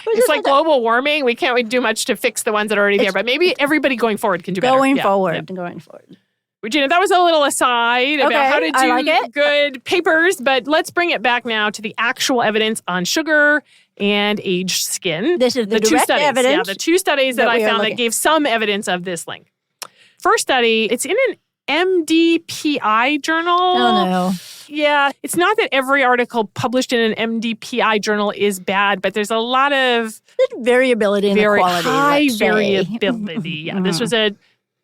Speaker 2: It's like global warming. We can't do much to fix the ones that are already there, but maybe everybody going forward can do better.
Speaker 1: Going
Speaker 2: Yeah.
Speaker 1: forward.
Speaker 2: Regina, that was a little aside about how to do good papers, but let's bring it back now to the actual evidence on sugar and aged skin.
Speaker 1: This is the
Speaker 2: two
Speaker 1: direct
Speaker 2: studies.
Speaker 1: evidence.
Speaker 2: Yeah, the 2 studies that I found that
Speaker 1: looking.
Speaker 2: gave some evidence of this link. First study, it's in an MDPI journal.
Speaker 1: Oh, no.
Speaker 2: Yeah, it's not that every article published in an MDPI journal is bad, but there's a lot of
Speaker 1: There's variability in the
Speaker 2: very
Speaker 1: quality.
Speaker 2: high
Speaker 1: let's say.
Speaker 2: variability. Yeah, this was a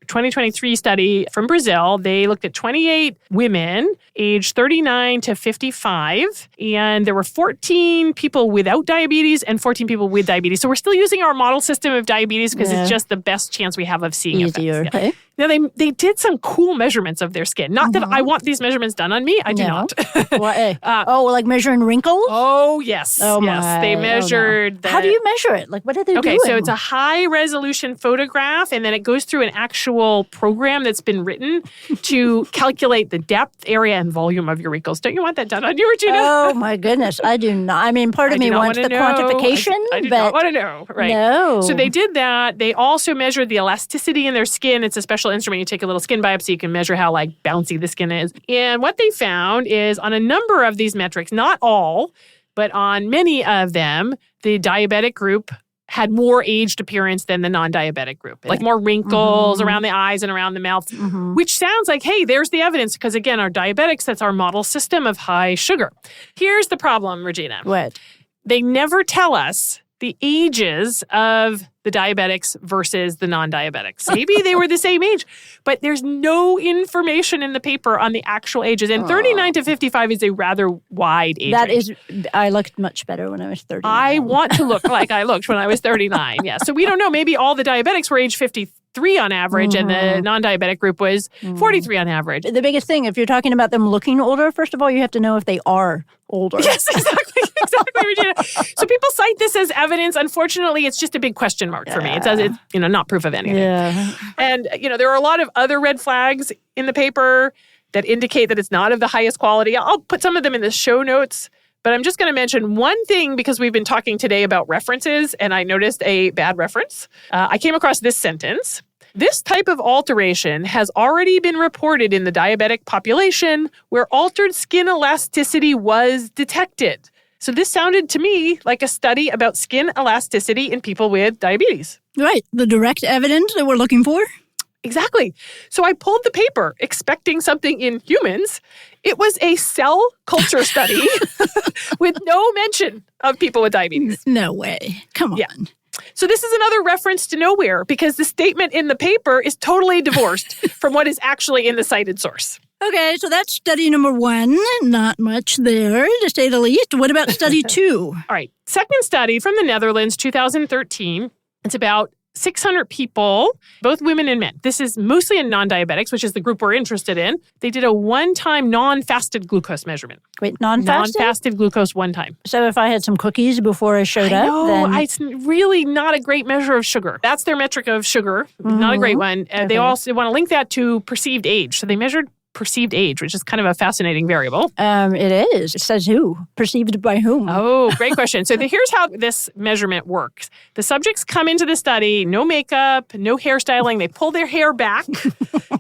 Speaker 2: 2023 study from Brazil. They looked at 28 women aged 39 to 55, and there were 14 people without diabetes and 14 people with diabetes. So we're still using our model system of diabetes because it's just the best chance we have of seeing
Speaker 1: Easier.
Speaker 2: effects. Yeah.
Speaker 1: Okay.
Speaker 2: Now, they did some cool measurements of their skin. Not that I want these measurements done on me. I do not.
Speaker 1: Like measuring wrinkles?
Speaker 2: Oh, yes.
Speaker 1: Oh,
Speaker 2: yes.
Speaker 1: my.
Speaker 2: They measured
Speaker 1: How do you measure it? Like, what are they doing?
Speaker 2: Okay, so it's a high-resolution photograph, and then it goes through an actual program that's been written to calculate the depth, area, and volume of your wrinkles. Don't you want that done on you, Regina?
Speaker 1: Oh, my goodness. I do not. I mean, part of me wants the quantification.
Speaker 2: I do not want to know. Right.
Speaker 1: No.
Speaker 2: So they did that. They also measured the elasticity in their skin. It's a special instrument. You take a little skin biopsy, you can measure how bouncy the skin is. And what they found is on a number of these metrics, not all, but on many of them, the diabetic group had more aged appearance than the non-diabetic group. Like more wrinkles around the eyes and around the mouth, which sounds like, hey, there's the evidence. Because again, our diabetics, that's our model system of high sugar. Here's the problem, Regina.
Speaker 1: What?
Speaker 2: They never tell us the ages of the diabetics versus the non-diabetics. Maybe they were the same age, but there's no information in the paper on the actual ages. And 39 to 55 is a rather wide age range.
Speaker 1: I looked much better when I was 39.
Speaker 2: I want to look like I looked when I was 39, yeah. So we don't know. Maybe all the diabetics were age 53 on average, and the non-diabetic group was 43 on average.
Speaker 1: The biggest thing, if you're talking about them looking older, first of all, you have to know if they are older.
Speaker 2: Yes, exactly, Regina. So people cite this as evidence. Unfortunately, it's just a big question mark for me. It says it's not proof of anything.
Speaker 1: Yeah.
Speaker 2: And there are a lot of other red flags in the paper that indicate that it's not of the highest quality. I'll put some of them in the show notes, but I'm just going to mention one thing because we've been talking today about references, and I noticed a bad reference. I came across this sentence. This type of alteration has already been reported in the diabetic population where altered skin elasticity was detected. So this sounded to me like a study about skin elasticity in people with diabetes.
Speaker 1: Right. The direct evidence that we're looking for?
Speaker 2: Exactly. So I pulled the paper expecting something in humans. It was a cell culture study with no mention of people with diabetes.
Speaker 1: No way. Come on.
Speaker 2: Yeah. So this is another reference to nowhere because the statement in the paper is totally divorced from what is actually in the cited source.
Speaker 1: Okay, so that's study number 1. Not much there, to say the least. What about study 2?
Speaker 2: All right. Second study from the Netherlands, 2013. It's about 600 people, both women and men. This is mostly in non-diabetics, which is the group we're interested in. They did a one-time non-fasted glucose measurement.
Speaker 1: Wait, non-fasted?
Speaker 2: Non-fasted glucose one time.
Speaker 1: So if I had some cookies before I showed up, then...
Speaker 2: It's really not a great measure of sugar. That's their metric of sugar, not a great one. Okay. They also want to link that to perceived age. So they measured perceived age, which is kind of a fascinating variable.
Speaker 1: It is. It says who? Perceived by whom?
Speaker 2: Oh, great question. So here's how this measurement works. The subjects come into the study, no makeup, no hairstyling. They pull their hair back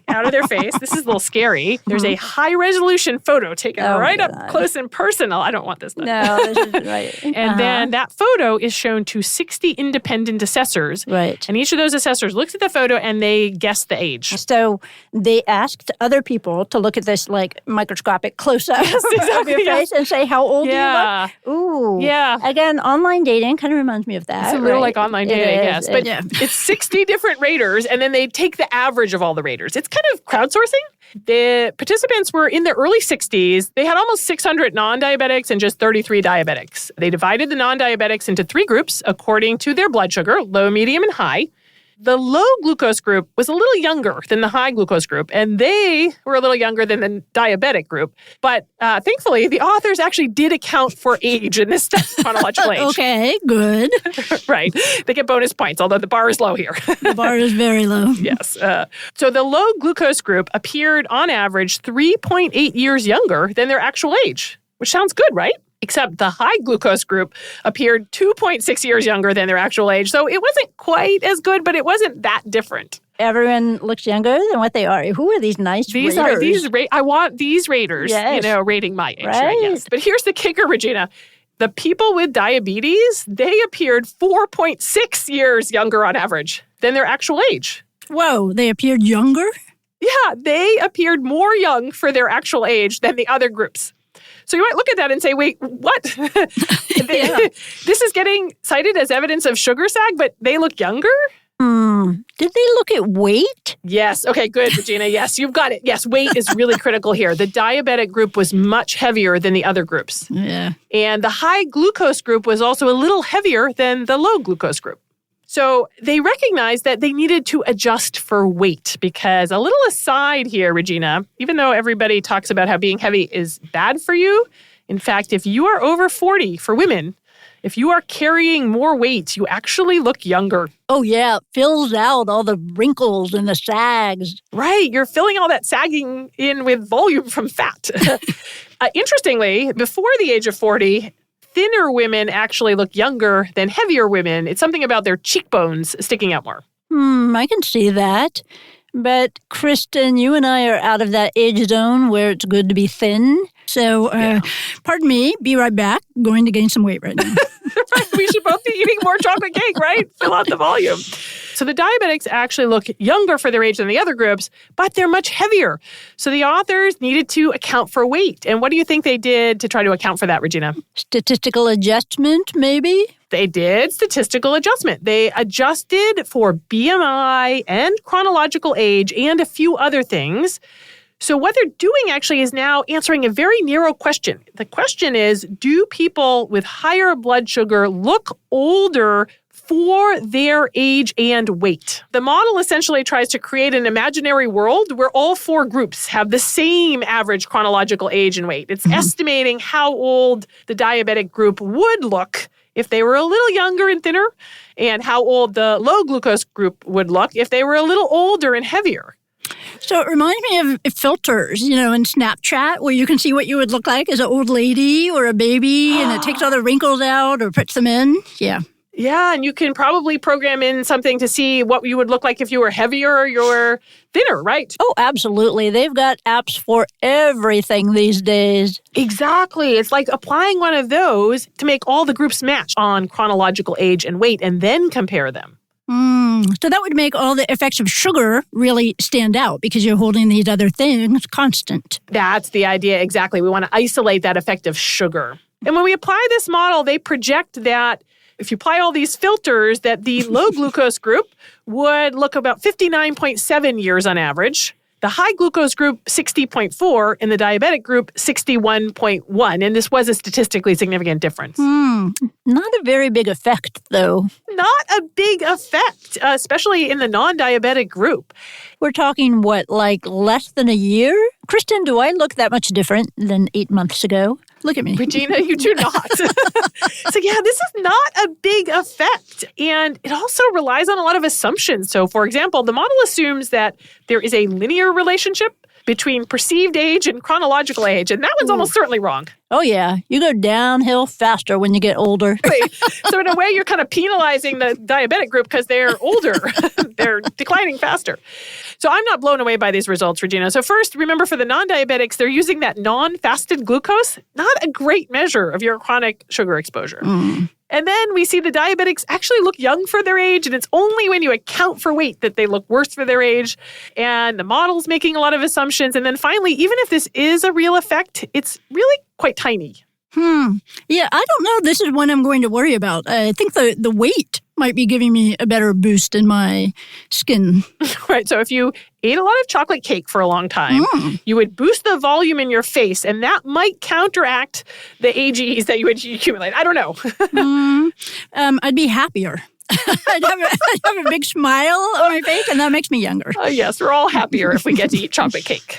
Speaker 2: out of their face. This is a little scary. There's a high-resolution photo taken up close and personal. I don't want this done.
Speaker 1: No, this is right.
Speaker 2: And then that photo is shown to 60 independent assessors.
Speaker 1: Right.
Speaker 2: And each of those assessors looks at the photo and they guess the age.
Speaker 1: So they asked other people to look at this microscopic close-up of your face and say how old you look. Ooh.
Speaker 2: Yeah.
Speaker 1: Again, online dating kind of reminds me of that.
Speaker 2: It's a little like online dating, yes. But
Speaker 1: it's
Speaker 2: 60 different raters, and then they take the average of all the raters. It's kind of crowdsourcing. The participants were in their early 60s. They had almost 600 non-diabetics and just 33 diabetics. They divided the non-diabetics into 3 groups according to their blood sugar, low, medium, and high. The low glucose group was a little younger than the high glucose group, and they were a little younger than the diabetic group. But thankfully, the authors actually did account for age in this chronological age.
Speaker 1: Okay, good.
Speaker 2: Right. They get bonus points, although the bar is low here.
Speaker 1: The bar is very low.
Speaker 2: Yes. So the low glucose group appeared on average 3.8 years younger than their actual age, which sounds good, right? Except the high glucose group appeared 2.6 years younger than their actual age. So it wasn't quite as good, but it wasn't that different.
Speaker 1: Everyone looks younger than what they are. Who are these nice raters?
Speaker 2: I want these raters, rating my age. Right? Yes. But here's the kicker, Regina. The people with diabetes, they appeared 4.6 years younger on average than their actual age.
Speaker 1: Whoa, they appeared younger?
Speaker 2: Yeah, they appeared more young for their actual age than the other groups. So you might look at that and say, wait, what? This is getting cited as evidence of sugar sag, but they look younger?
Speaker 1: Did they look at weight?
Speaker 2: Yes. Okay, good, Regina. Yes, you've got it. Yes, weight is really critical here. The diabetic group was much heavier than the other groups.
Speaker 1: Yeah.
Speaker 2: And the high glucose group was also a little heavier than the low glucose group. So they recognized that they needed to adjust for weight because a little aside here, Regina, even though everybody talks about how being heavy is bad for you, in fact, if you are over 40 for women, if you are carrying more weight, you actually look younger.
Speaker 1: Oh, yeah. It fills out all the wrinkles and the sags.
Speaker 2: Right. You're filling all that sagging in with volume from fat. Interestingly, before the age of 40, thinner women actually look younger than heavier women. It's something about their cheekbones sticking out more.
Speaker 1: I can see that. But, Kristen, you and I are out of that age zone where it's good to be thin. So, pardon me, be right back. Going to gain some weight right now.
Speaker 2: Right, we should both be eating more chocolate cake, right? Fill out the volume. So the diabetics actually look younger for their age than the other groups, but they're much heavier. So the authors needed to account for weight. And what do you think they did to try to account for that, Regina?
Speaker 1: Statistical adjustment, maybe?
Speaker 2: They did statistical adjustment. They adjusted for BMI and chronological age and a few other things. So what they're doing actually is now answering a very narrow question. The question is, do people with higher blood sugar look older for their age and weight? The model essentially tries to create an imaginary world where all four groups have the same average chronological age and weight. It's estimating how old the diabetic group would look if they were a little younger and thinner, and how old the low glucose group would look if they were a little older and heavier.
Speaker 1: So it reminds me of filters, in Snapchat, where you can see what you would look like as an old lady or a baby, and it takes all the wrinkles out or puts them in. Yeah.
Speaker 2: Yeah, and you can probably program in something to see what you would look like if you were heavier or you were thinner, right?
Speaker 1: Oh, absolutely. They've got apps for everything these days.
Speaker 2: Exactly. It's like applying one of those to make all the groups match on chronological age and weight and then compare them.
Speaker 1: So that would make all the effects of sugar really stand out because you're holding these other things constant.
Speaker 2: That's the idea, exactly. We want to isolate that effect of sugar. And when we apply this model, they project that if you apply all these filters, that the low glucose group would look about 59.7 years on average. The high glucose group, 60.4, and the diabetic group, 61.1. And this was a statistically significant difference.
Speaker 1: Not a very big effect, though.
Speaker 2: Not a big effect, especially in the non-diabetic group.
Speaker 1: We're talking, like less than a year? Kristen, do I look that much different than 8 months ago? Look at me.
Speaker 2: Regina, you do not. So yeah, this is not a big effect. And it also relies on a lot of assumptions. So for example, the model assumes that there is a linear relationship between perceived age and chronological age. And that one's almost certainly wrong.
Speaker 1: Oh, yeah. You go downhill faster when you get older.
Speaker 2: So in a way, you're kind of penalizing the diabetic group because they're older. They're declining faster. So I'm not blown away by these results, Regina. So first, remember for the non-diabetics, they're using that non-fasted glucose, not a great measure of your chronic sugar exposure. And then we see the diabetics actually look young for their age, and it's only when you account for weight that they look worse for their age. And the model's making a lot of assumptions. And then finally, even if this is a real effect, it's really quite tiny.
Speaker 1: Yeah, I don't know. This is one I'm going to worry about. I think the weight might be giving me a better boost in my skin.
Speaker 2: Right. So if you ate a lot of chocolate cake for a long time, you would boost the volume in your face, and that might counteract the AGEs that you would accumulate. I don't know.
Speaker 1: I'd be happier. I'd have a big smile on my face, and that makes me younger.
Speaker 2: Yes, we're all happier if we get to eat chocolate cake.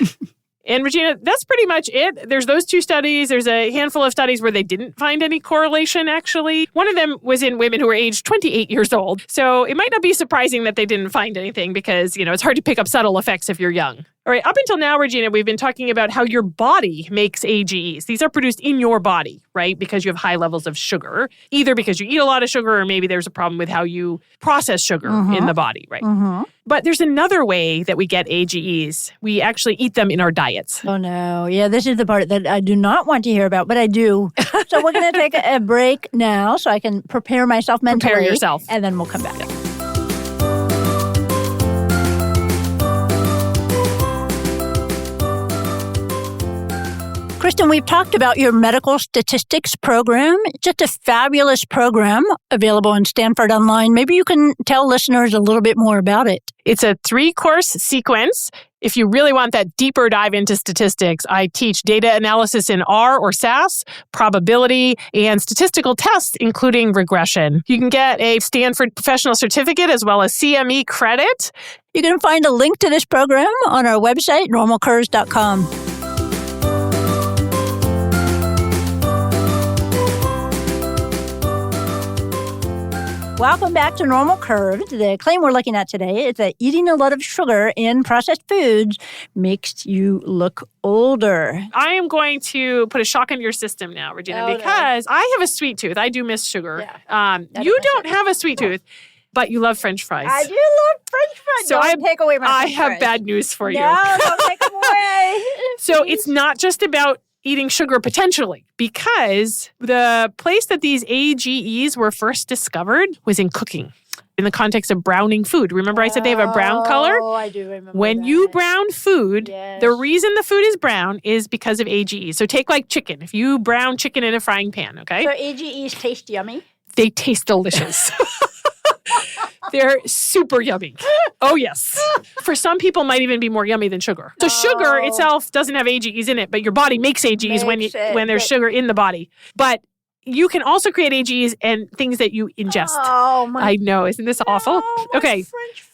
Speaker 2: And Regina, that's pretty much it. There's those two studies. There's a handful of studies where they didn't find any correlation, actually. One of them was in women who were aged 28 years old. So it might not be surprising that they didn't find anything because, it's hard to pick up subtle effects if you're young. All right, up until now, Regina, we've been talking about how your body makes AGEs. These are produced in your body, right? Because you have high levels of sugar, either because you eat a lot of sugar or maybe there's a problem with how you process sugar in the body, right? But there's another way that we get AGEs. We actually eat them in our diets.
Speaker 1: Oh, no. Yeah, this is the part that I do not want to hear about, but I do. So we're going to take a break now so I can prepare myself mentally.
Speaker 2: Prepare yourself.
Speaker 1: And then we'll come back. Kristen, we've talked about your medical statistics program. It's just a fabulous program available in Stanford Online. Maybe you can tell listeners a little bit more about it.
Speaker 2: It's a 3-course sequence. If you really want that deeper dive into statistics, I teach data analysis in R or SAS, probability, and statistical tests, including regression. You can get a Stanford professional certificate as well as CME credit.
Speaker 1: You can find a link to this program on our website, normalcurves.com. Welcome back to Normal Curves. The claim we're looking at today is that eating a lot of sugar in processed foods makes you look older.
Speaker 2: I am going to put a shock into your system now, Regina, because I have a sweet tooth. I do miss sugar.
Speaker 1: Yeah.
Speaker 2: You don't have a sweet tooth, but you love French fries.
Speaker 1: I do love French fries.
Speaker 2: So
Speaker 1: don't take away my French
Speaker 2: I have
Speaker 1: fries.
Speaker 2: bad news for you.
Speaker 1: No, don't take them away.
Speaker 2: So it's not just about eating sugar potentially, because the place that these AGEs were first discovered was in cooking, in the context of browning food. Remember I said they have a brown color?
Speaker 1: Oh, I do remember
Speaker 2: When you brown food,
Speaker 1: Yes.
Speaker 2: the reason the food is brown is because of AGEs. So take like chicken. If you brown chicken in a frying pan, okay?
Speaker 1: So AGEs taste yummy?
Speaker 2: They taste delicious. They're super yummy. Oh, yes. For some people, might even be more yummy than sugar. So sugar itself doesn't have AGEs in it, but your body makes AGEs when there's sugar in the body. But you can also create AGEs and things that you ingest.
Speaker 1: Oh, my.
Speaker 2: I know. Isn't this awful? Okay.
Speaker 1: French fries.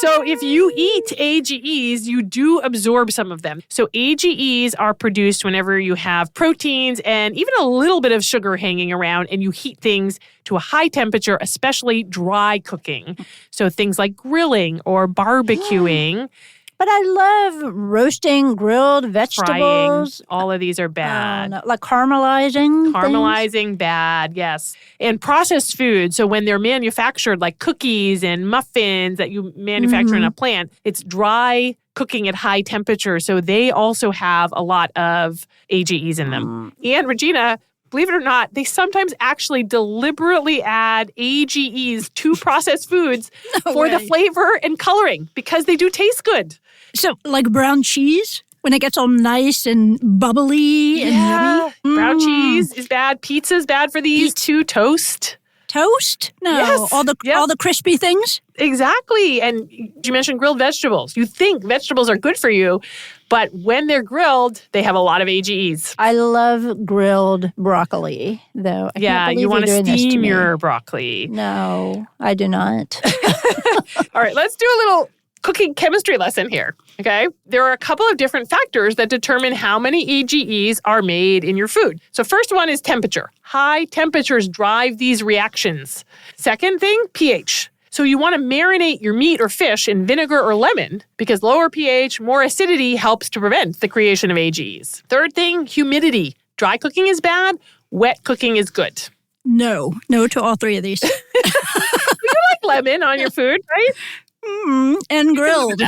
Speaker 2: So if you eat AGEs, you do absorb some of them. So AGEs are produced whenever you have proteins and even a little bit of sugar hanging around and you heat things to a high temperature, especially dry cooking. So things like grilling or barbecuing.
Speaker 1: But I love roasting grilled vegetables.
Speaker 2: Frying. All of these are bad.
Speaker 1: No, like caramelizing.
Speaker 2: Caramelizing, bad, yes. And processed food, so when they're manufactured, like cookies and muffins that you manufacture in a plant, it's dry cooking at high temperature. So they also have a lot of AGEs in them. And Regina, believe it or not, they sometimes actually deliberately add AGEs to processed foods for the flavor and coloring because they do taste good.
Speaker 1: So like brown cheese? When it gets all nice and bubbly and yummy?
Speaker 2: Brown cheese is bad. Pizza's bad for these too. Toast.
Speaker 1: Toast? No.
Speaker 2: Yes.
Speaker 1: All the crispy things?
Speaker 2: Exactly. And you mentioned grilled vegetables. You think vegetables are good for you, but when they're grilled, they have a lot of AGEs.
Speaker 1: I love grilled broccoli, though. I can't believe
Speaker 2: you want
Speaker 1: you're
Speaker 2: to
Speaker 1: doing this
Speaker 2: steam
Speaker 1: me.
Speaker 2: your broccoli.
Speaker 1: No, I do not.
Speaker 2: All right, let's do a little cooking chemistry lesson here, okay? There are a couple of different factors that determine how many AGEs are made in your food. So first one is temperature. High temperatures drive these reactions. Second thing, pH. So you want to marinate your meat or fish in vinegar or lemon because lower pH, more acidity helps to prevent the creation of AGEs. Third thing, humidity. Dry cooking is bad, wet cooking is good.
Speaker 1: No to all three of these.
Speaker 2: You like lemon on your food, right?
Speaker 1: And grilled.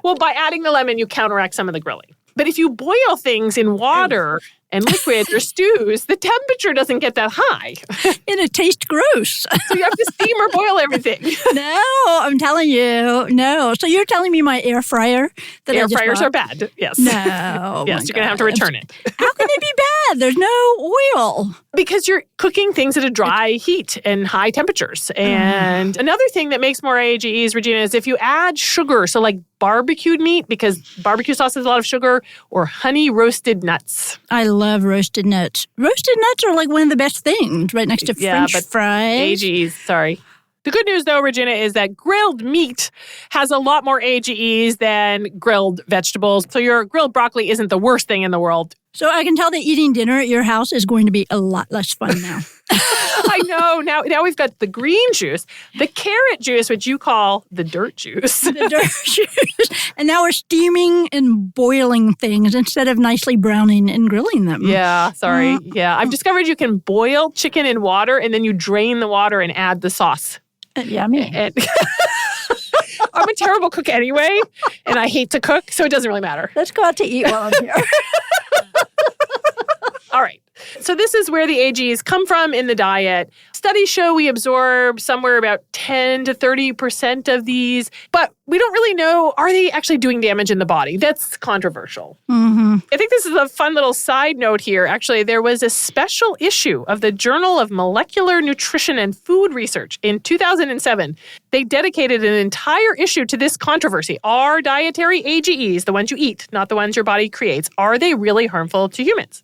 Speaker 2: Well, by adding the lemon, you counteract some of the grilling. But if you boil things in water and liquid or stews, the temperature doesn't get that high.
Speaker 1: And it tastes gross.
Speaker 2: So you have to steam or boil everything.
Speaker 1: No, I'm telling you. No. So you're telling me my air fryer that
Speaker 2: Air
Speaker 1: I just
Speaker 2: fryers
Speaker 1: bought?
Speaker 2: are bad. Yes.
Speaker 1: No.
Speaker 2: Yes, you're going to have to return it.
Speaker 1: How can it be bad? There's no oil.
Speaker 2: Because you're cooking things at a dry heat and high temperatures. And another thing that makes more AGEs, Regina, is if you add sugar, so like barbecued meat, because barbecue sauce has a lot of sugar, or honey roasted nuts.
Speaker 1: I love roasted nuts. Roasted nuts are like one of the best things right next to French fries.
Speaker 2: AGEs, sorry. The good news, though, Regina, is that grilled meat has a lot more AGEs than grilled vegetables. So your grilled broccoli isn't the worst thing in the world.
Speaker 1: So I can tell that eating dinner at your house is going to be a lot less fun now.
Speaker 2: I know. Now we've got the green juice, the carrot juice, which you call the dirt juice.
Speaker 1: The dirt juice. And now we're steaming and boiling things instead of nicely browning and grilling them.
Speaker 2: Yeah, sorry. Yeah, I've discovered you can boil chicken in water and then you drain the water and add the sauce.
Speaker 1: Yummy.
Speaker 2: And I'm a terrible cook anyway, and I hate to cook, so it doesn't really matter.
Speaker 1: Let's go out to eat while I'm here.
Speaker 2: All right. So this is where the AGs come from in the diet. Studies show we absorb somewhere about 10 to 30% of these, but we don't really know, are they actually doing damage in the body? That's controversial.
Speaker 1: Mm-hmm.
Speaker 2: I think this is a fun little side note here. Actually, there was a special issue of the Journal of Molecular Nutrition and Food Research in 2007. They dedicated an entire issue to this controversy. Are dietary AGEs, the ones you eat, not the ones your body creates, are they really harmful to humans?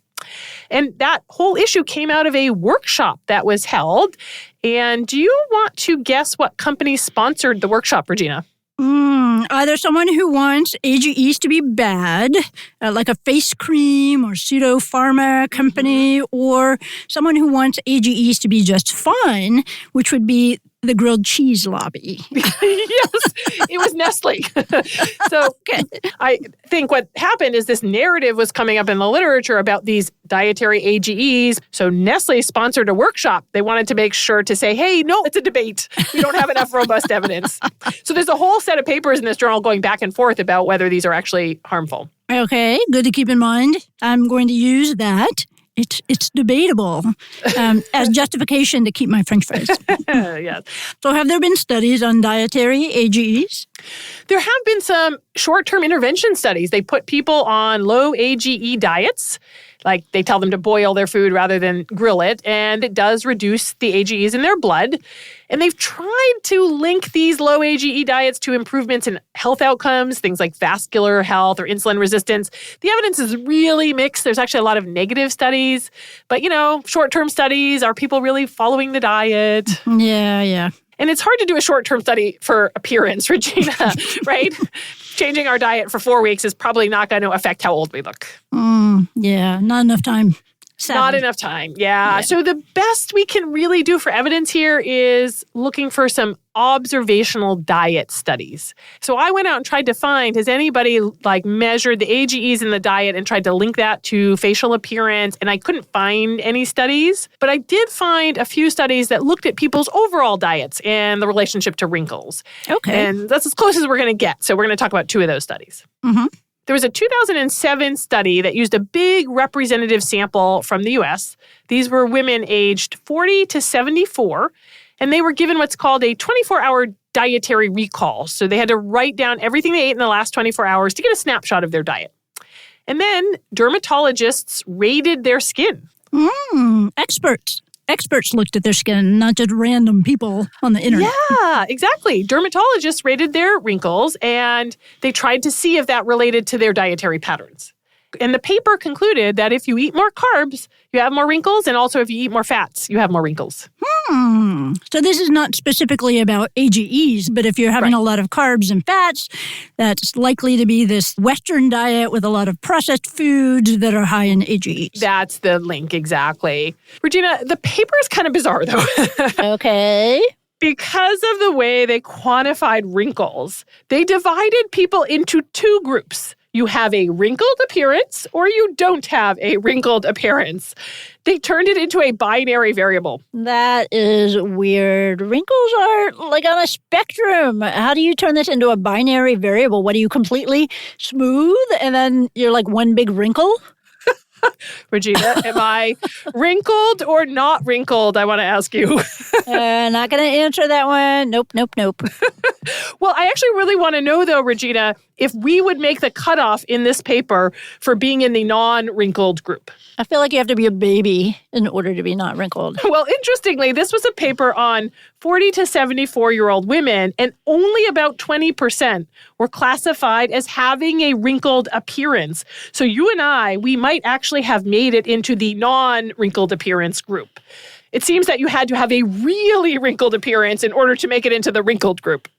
Speaker 2: And that whole issue came out of a workshop that was held. And do you want to guess what company sponsored the workshop, Regina?
Speaker 1: Either someone who wants AGEs to be bad, like a face cream or pseudo-pharma company, or someone who wants AGEs to be just fine, which would be the grilled cheese lobby.
Speaker 2: Yes, it was Nestle. So I think what happened is this narrative was coming up in the literature about these dietary AGEs. So Nestle sponsored a workshop. They wanted to make sure to say, hey, no, it's a debate. We don't have enough robust evidence. So there's a whole set of papers in this journal going back and forth about whether these are actually harmful.
Speaker 1: Okay, good to keep in mind. I'm going to use that. It's debatable as justification to keep my French fries.
Speaker 2: Yes.
Speaker 1: So have there been studies on dietary AGEs?
Speaker 2: There have been some short-term intervention studies. They put people on low AGE diets, like they tell them to boil their food rather than grill it, and it does reduce the AGEs in their blood. And they've tried to link these low AGE diets to improvements in health outcomes, things like vascular health or insulin resistance. The evidence is really mixed. There's actually a lot of negative studies. But, short-term studies, are people really following the diet?
Speaker 1: Yeah.
Speaker 2: And it's hard to do a short-term study for appearance, Regina, right? Changing our diet for 4 weeks is probably not going to affect how old we look.
Speaker 1: Yeah, not enough time. Sadly.
Speaker 2: Not enough time, yeah. So the best we can really do for evidence here is looking for some observational diet studies. So I went out and tried to find, has anybody measured the AGEs in the diet and tried to link that to facial appearance? And I couldn't find any studies, but I did find a few studies that looked at people's overall diets and the relationship to wrinkles.
Speaker 1: Okay.
Speaker 2: And that's as close as we're going to get. So we're going to talk about 2 of those studies.
Speaker 1: Mm-hmm.
Speaker 2: There was a 2007 study that used a big representative sample from the U.S. These were women aged 40 to 74, and they were given what's called a 24-hour dietary recall. So they had to write down everything they ate in the last 24 hours to get a snapshot of their diet. And then dermatologists rated their skin.
Speaker 1: Experts looked at their skin, not just random people on the internet.
Speaker 2: Yeah, exactly. Dermatologists rated their wrinkles, and they tried to see if that related to their dietary patterns. And the paper concluded that if you eat more carbs, you have more wrinkles, and also if you eat more fats, you have more wrinkles.
Speaker 1: So this is not specifically about AGEs, but if you're having a lot of carbs and fats, that's likely to be this Western diet with a lot of processed foods that are high in AGEs.
Speaker 2: That's the link, exactly. Regina, the paper is kind of bizarre, though.
Speaker 1: Okay.
Speaker 2: Because of the way they quantified wrinkles, they divided people into 2 groups. You have a wrinkled appearance or you don't have a wrinkled appearance. They turned it into a binary variable.
Speaker 1: That is weird. Wrinkles are like on a spectrum. How do you turn this into a binary variable? What, are you completely smooth and then you're like one big wrinkle?
Speaker 2: Regina, am I wrinkled or not wrinkled? I want to ask you.
Speaker 1: Not going to answer that one. Nope.
Speaker 2: Well, I actually really want to know, though, Regina, if we would make the cutoff in this paper for being in the non-wrinkled group.
Speaker 1: I feel like you have to be a baby in order to be not wrinkled.
Speaker 2: Well, interestingly, this was a paper on 40 to 74-year-old women, and only about 20% were classified as having a wrinkled appearance. So you and I, we might actually have made it into the non-wrinkled appearance group. It seems that you had to have a really wrinkled appearance in order to make it into the wrinkled group.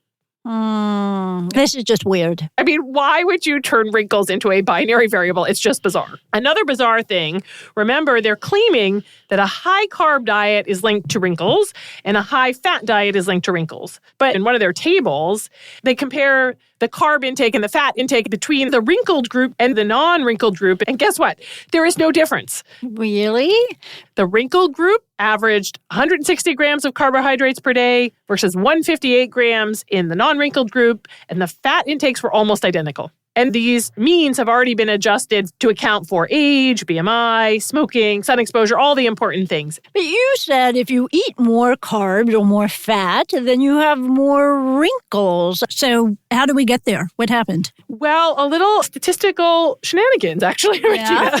Speaker 1: This is just weird.
Speaker 2: I mean, why would you turn wrinkles into a binary variable? It's just bizarre. Another bizarre thing, remember, they're claiming that a high-carb diet is linked to wrinkles and a high-fat diet is linked to wrinkles. But in one of their tables, they compare the carb intake and the fat intake between the wrinkled group and the non-wrinkled group. And guess what? There is no difference.
Speaker 1: Really?
Speaker 2: The wrinkled group averaged 160 grams of carbohydrates per day versus 158 grams in the non-wrinkled group, and the fat intakes were almost identical. And these means have already been adjusted to account for age, BMI, smoking, sun exposure, all the important things.
Speaker 1: But you said if you eat more carbs or more fat, then you have more wrinkles. So how do we get there? What happened?
Speaker 2: Well, a little statistical shenanigans, actually, Regina.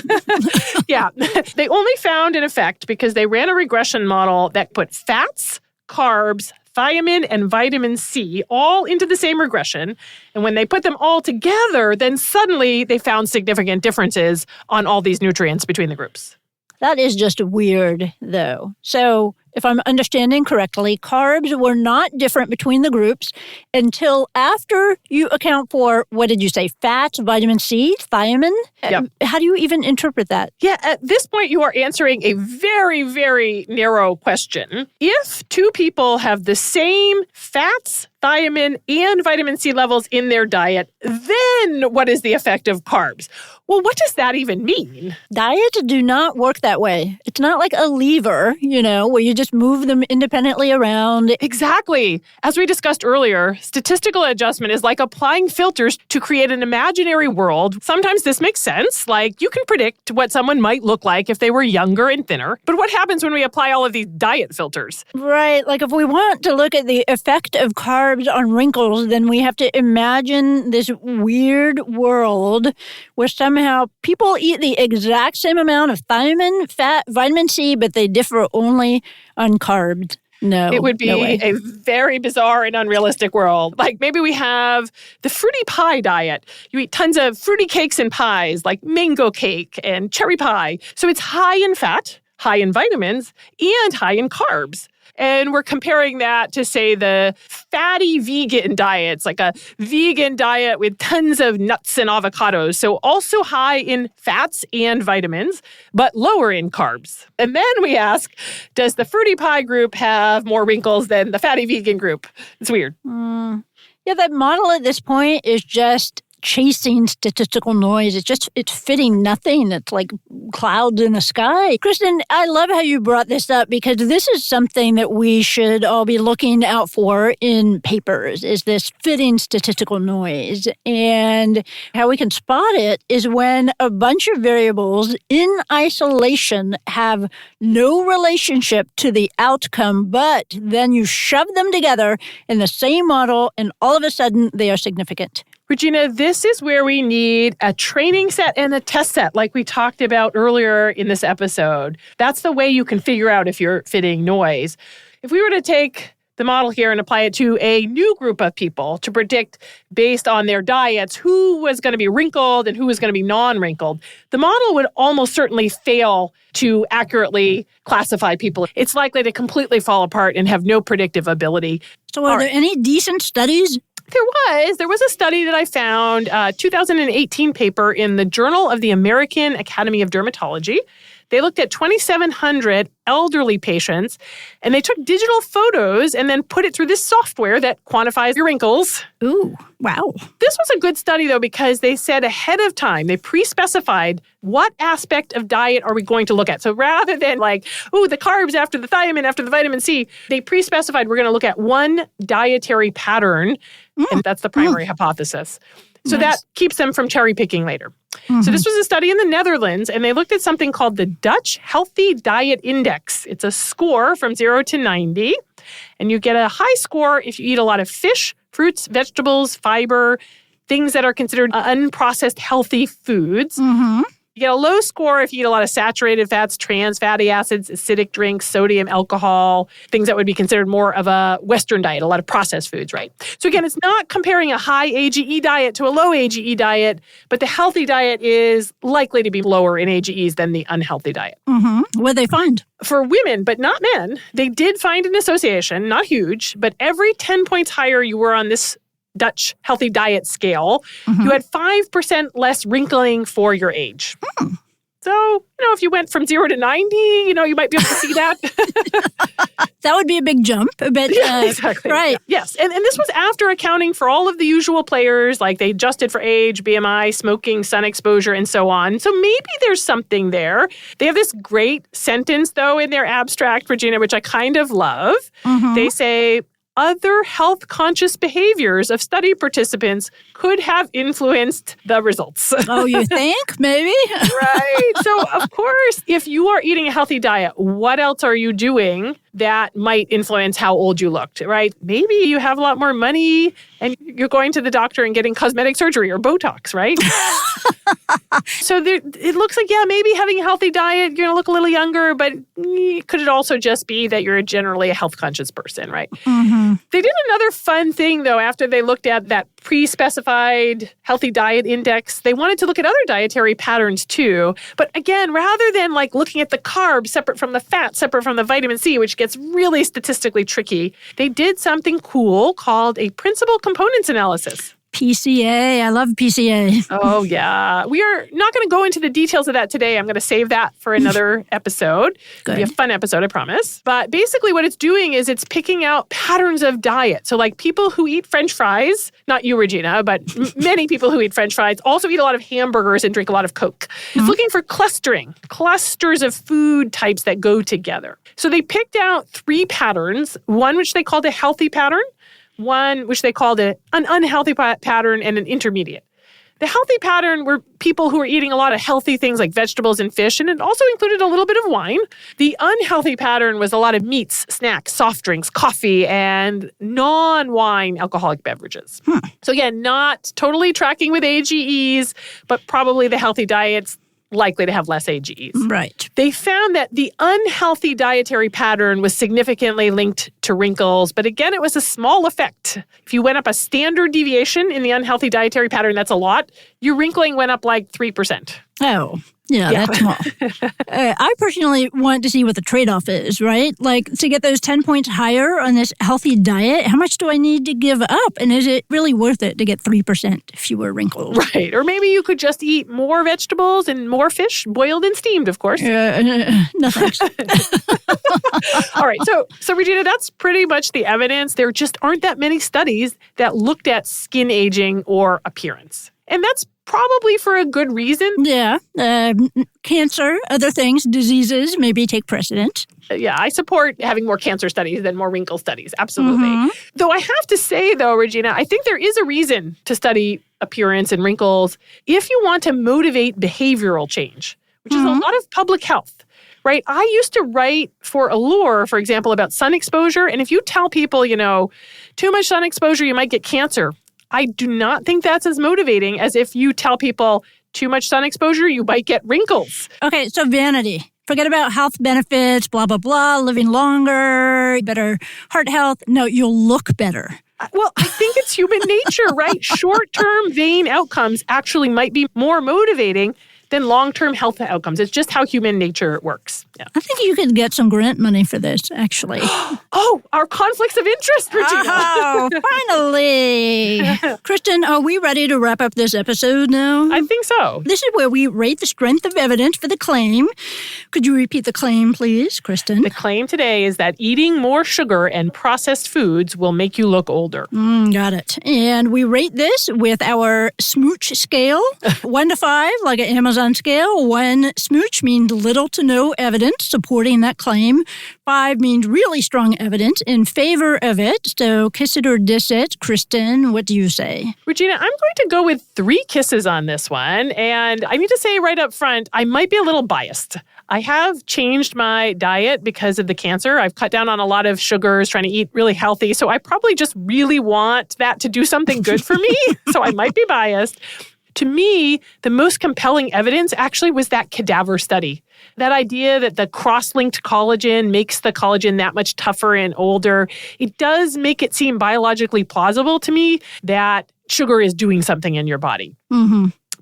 Speaker 2: Yeah. They only found an effect because they ran a regression model that put fats, carbs, thiamine, and vitamin C all into the same regression. And when they put them all together, then suddenly they found significant differences on all these nutrients between the groups.
Speaker 1: That is just weird, though. So if I'm understanding correctly, carbs were not different between the groups until after you account for, what did you say, fats, vitamin C, thiamine?
Speaker 2: Yep.
Speaker 1: How do you even interpret that?
Speaker 2: Yeah, at this point, you are answering a very, very narrow question. If two people have the same fats, thiamine, and vitamin C levels in their diet, then what is the effect of carbs? Well, what does that even mean?
Speaker 1: Diets do not work that way. It's not like a lever, where you just move them independently around.
Speaker 2: Exactly. As we discussed earlier, statistical adjustment is like applying filters to create an imaginary world. Sometimes this makes sense, like you can predict what someone might look like if they were younger and thinner. But what happens when we apply all of these diet filters?
Speaker 1: Right. Like if we want to look at the effect of carbs on wrinkles, then we have to imagine this weird world where somehow people eat the exact same amount of thiamine, fat, vitamin C, but they differ only on carbs. No.
Speaker 2: It would be a very bizarre and unrealistic world. Like maybe we have the fruity pie diet. You eat tons of fruity cakes and pies, like mango cake and cherry pie. So it's high in fat, high in vitamins, and high in carbs. And we're comparing that to, say, the fatty vegan diets, like a vegan diet with tons of nuts and avocados. So also high in fats and vitamins, but lower in carbs. And then we ask, does the fruity pie group have more wrinkles than the fatty vegan group? It's weird.
Speaker 1: Yeah, that model at this point is just chasing statistical noise. It's fitting nothing. It's like clouds in the sky. Kristen, I love how you brought this up because this is something that we should all be looking out for in papers, is this fitting statistical noise. And how we can spot it is when a bunch of variables in isolation have no relationship to the outcome, but then you shove them together in the same model and all of a sudden they are significant.
Speaker 2: Regina, this is where we need a training set and a test set like we talked about earlier in this episode. That's the way you can figure out if you're fitting noise. If we were to take the model here and apply it to a new group of people to predict based on their diets who was going to be wrinkled and who was going to be non-wrinkled, the model would almost certainly fail to accurately classify people. It's likely to completely fall apart and have no predictive ability.
Speaker 1: So are there any decent studies?
Speaker 2: There was a study that I found, 2018 paper in the Journal of the American Academy of Dermatology. They looked at 2,700 elderly patients, and they took digital photos and then put it through this software that quantifies your wrinkles.
Speaker 1: Ooh, wow.
Speaker 2: This was a good study, though, because they said ahead of time, they pre-specified what aspect of diet are we going to look at. So rather than like, the carbs after the thiamine, after the vitamin C, they pre-specified we're going to look at one dietary pattern, and that's the primary hypothesis. So that keeps them from cherry picking later. So this was a study in the Netherlands, and they looked at something called the Dutch Healthy Diet Index. It's a score from 0 to 90, and you get a high score if you eat a lot of fish, fruits, vegetables, fiber, things that are considered unprocessed healthy foods. You get a low score if you eat a lot of saturated fats, trans fatty acids, acidic drinks, sodium, alcohol, things that would be considered more of a Western diet, a lot of processed foods, right? So again, it's not comparing a high AGE diet to a low AGE diet, but the healthy diet is likely to be lower in AGEs than the unhealthy diet.
Speaker 1: What did they find?
Speaker 2: For women, but not men, they did find an association, not huge, but every 10 points higher you were on this Dutch healthy diet scale, you had 5% less wrinkling for your age. So, if you went from 0 to 90, you might be able to see that.
Speaker 1: That would be a big jump. But,
Speaker 2: yeah, exactly.
Speaker 1: Right.
Speaker 2: Yes. And this was after accounting for all of the usual players, like they adjusted for age, BMI, smoking, sun exposure, and so on. So maybe there's something there. They have this great sentence, though, in their abstract, Regina, which I kind of love. They say, other health-conscious behaviors of study participants could have influenced the results.
Speaker 1: Oh, you think? Maybe?
Speaker 2: Right. So, of course, if you are eating a healthy diet, what else are you doing that might influence how old you looked, right? Maybe you have a lot more money and you're going to the doctor and getting cosmetic surgery or Botox, right? So it looks like, yeah, maybe having a healthy diet, you're going to look a little younger, but could it also just be that you're generally a health-conscious person, right?
Speaker 1: Mm-hmm.
Speaker 2: They did another fun thing, though, after they looked at that pre-specified healthy diet index. They wanted to look at other dietary patterns, too. But again, rather than like looking at the carbs separate from the fat, separate from the vitamin C, which gets really statistically tricky, they did something cool called a principal components analysis.
Speaker 1: PCA. I love PCA.
Speaker 2: Oh, yeah. We are not going to go into the details of that today. I'm going to save that for another episode.
Speaker 1: Good.
Speaker 2: It'll be a fun episode, I promise. But basically what it's doing is it's picking out patterns of diet. So like people who eat French fries, not you, Regina, but many people who eat French fries also eat a lot of hamburgers and drink a lot of Coke. It's looking for clusters of food types that go together. So they picked out 3 patterns, one which they called a healthy pattern, one which they called an unhealthy pattern, and an intermediate. The healthy pattern were people who were eating a lot of healthy things like vegetables and fish, and it also included a little bit of wine. The unhealthy pattern was a lot of meats, snacks, soft drinks, coffee, and non-wine alcoholic beverages. So again, not totally tracking with AGEs, but probably the healthy diets likely to have less AGEs.
Speaker 1: Right.
Speaker 2: They found that the unhealthy dietary pattern was significantly linked to wrinkles, but again, it was a small effect. If you went up a standard deviation in the unhealthy dietary pattern, that's a lot. Your wrinkling went up like 3%.
Speaker 1: Oh, yeah. That's small. I personally want to see what the trade-off is, right? Like, to get those 10 points higher on this healthy diet, how much do I need to give up? And is it really worth it to get 3% fewer wrinkles?
Speaker 2: Right. Or maybe you could just eat more vegetables and more fish, boiled and steamed, of course.
Speaker 1: No thanks.
Speaker 2: All right. So Regina, that's pretty much the evidence. There just aren't that many studies that looked at skin aging or appearance. And that's probably for a good reason.
Speaker 1: Yeah. Cancer, other things, diseases maybe take precedence.
Speaker 2: Yeah, I support having more cancer studies than more wrinkle studies. Absolutely. Though I have to say, though, Regina, I think there is a reason to study appearance and wrinkles if you want to motivate behavioral change, which is a lot of public health. Right? I used to write for Allure, for example, about sun exposure. And if you tell people, too much sun exposure, you might get cancer. I do not think that's as motivating as if you tell people too much sun exposure, you might get wrinkles.
Speaker 1: Okay, so vanity. Forget about health benefits, blah, blah, blah, living longer, better heart health. No, you'll look better.
Speaker 2: Well, I think it's human nature, right? Short-term vain outcomes actually might be more motivating than long-term health outcomes. It's just how human nature works. Yeah.
Speaker 1: I think you could get some grant money for this, actually.
Speaker 2: Oh, our conflicts of interest, Regina.
Speaker 1: Oh, finally. Kristen, are we ready to wrap up this episode now?
Speaker 2: I think so.
Speaker 1: This is where we rate the strength of evidence for the claim. Could you repeat the claim, please, Kristen?
Speaker 2: The claim today is that eating more sugar and processed foods will make you look older.
Speaker 1: Got it. And we rate this with our smooch scale, 1 to 5, like an Amazon scale. 1 smooch means little to no evidence supporting that claim. 5 means really strong evidence in favor of it. So kiss it or diss it. Kristen, what do you say?
Speaker 2: Regina, I'm going to go with 3 kisses on this one. And I need to say right up front, I might be a little biased. I have changed my diet because of the cancer. I've cut down on a lot of sugars, trying to eat really healthy. So I probably just really want that to do something good for me. So I might be biased. To me, the most compelling evidence actually was that cadaver study. That idea that the cross-linked collagen makes the collagen that much tougher and older. It does make it seem biologically plausible to me that sugar is doing something in your body.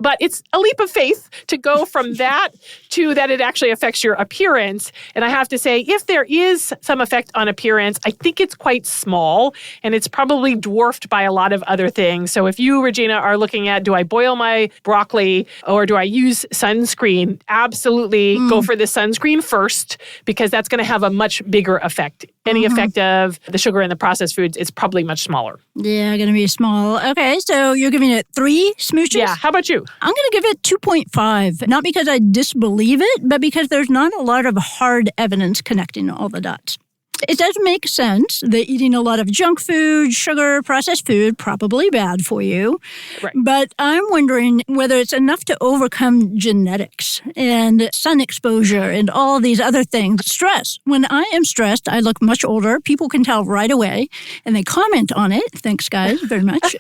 Speaker 2: But it's a leap of faith to go from that to that it actually affects your appearance. And I have to say, if there is some effect on appearance, I think it's quite small and it's probably dwarfed by a lot of other things. So if you, Regina, are looking at, do I boil my broccoli or do I use sunscreen? Absolutely go for the sunscreen first because that's going to have a much bigger effect. Any effect of the sugar in the processed foods is probably much smaller.
Speaker 1: Yeah, going to be small. Okay, so you're giving it 3 smooches?
Speaker 2: Yeah, how about you?
Speaker 1: I'm going to give it 2.5. Not because I disbelieve it, but because there's not a lot of hard evidence connecting all the dots. It does make sense that eating a lot of junk food, sugar, processed food, probably bad for you.
Speaker 2: Right.
Speaker 1: But I'm wondering whether it's enough to overcome genetics and sun exposure and all these other things. Stress. When I am stressed, I look much older. People can tell right away, and they comment on it. Thanks, guys, very much.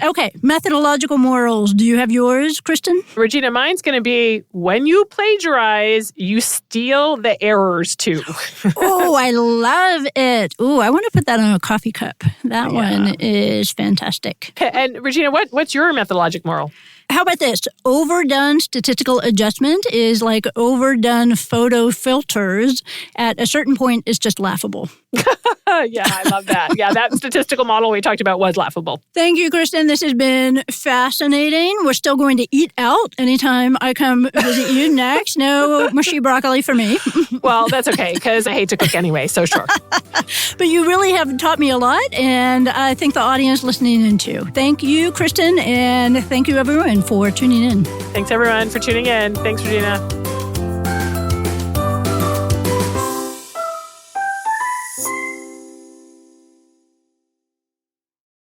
Speaker 1: Okay, methodological morals. Do you have yours, Kristen?
Speaker 2: Regina, mine's going to be when you plagiarize, you steal the errors too.
Speaker 1: Oh, I love it. Oh, I want to put that on a coffee cup. That one is fantastic.
Speaker 2: And Regina, what's your methodologic moral?
Speaker 1: How about this? Overdone statistical adjustment is like overdone photo filters. At a certain point, it's just laughable.
Speaker 2: Yeah, I love that. Yeah, that statistical model we talked about was laughable.
Speaker 1: Thank you, Kristen. This has been fascinating. We're still going to eat out anytime I come visit you next. No mushy broccoli for me.
Speaker 2: Well, that's okay, because I hate to cook anyway, so sure.
Speaker 1: But you really have taught me a lot, and I think the audience listening in too. Thank you, Kristen, and thank you, everyone, for tuning in.
Speaker 2: Thanks, everyone, for tuning in. Thanks, Regina.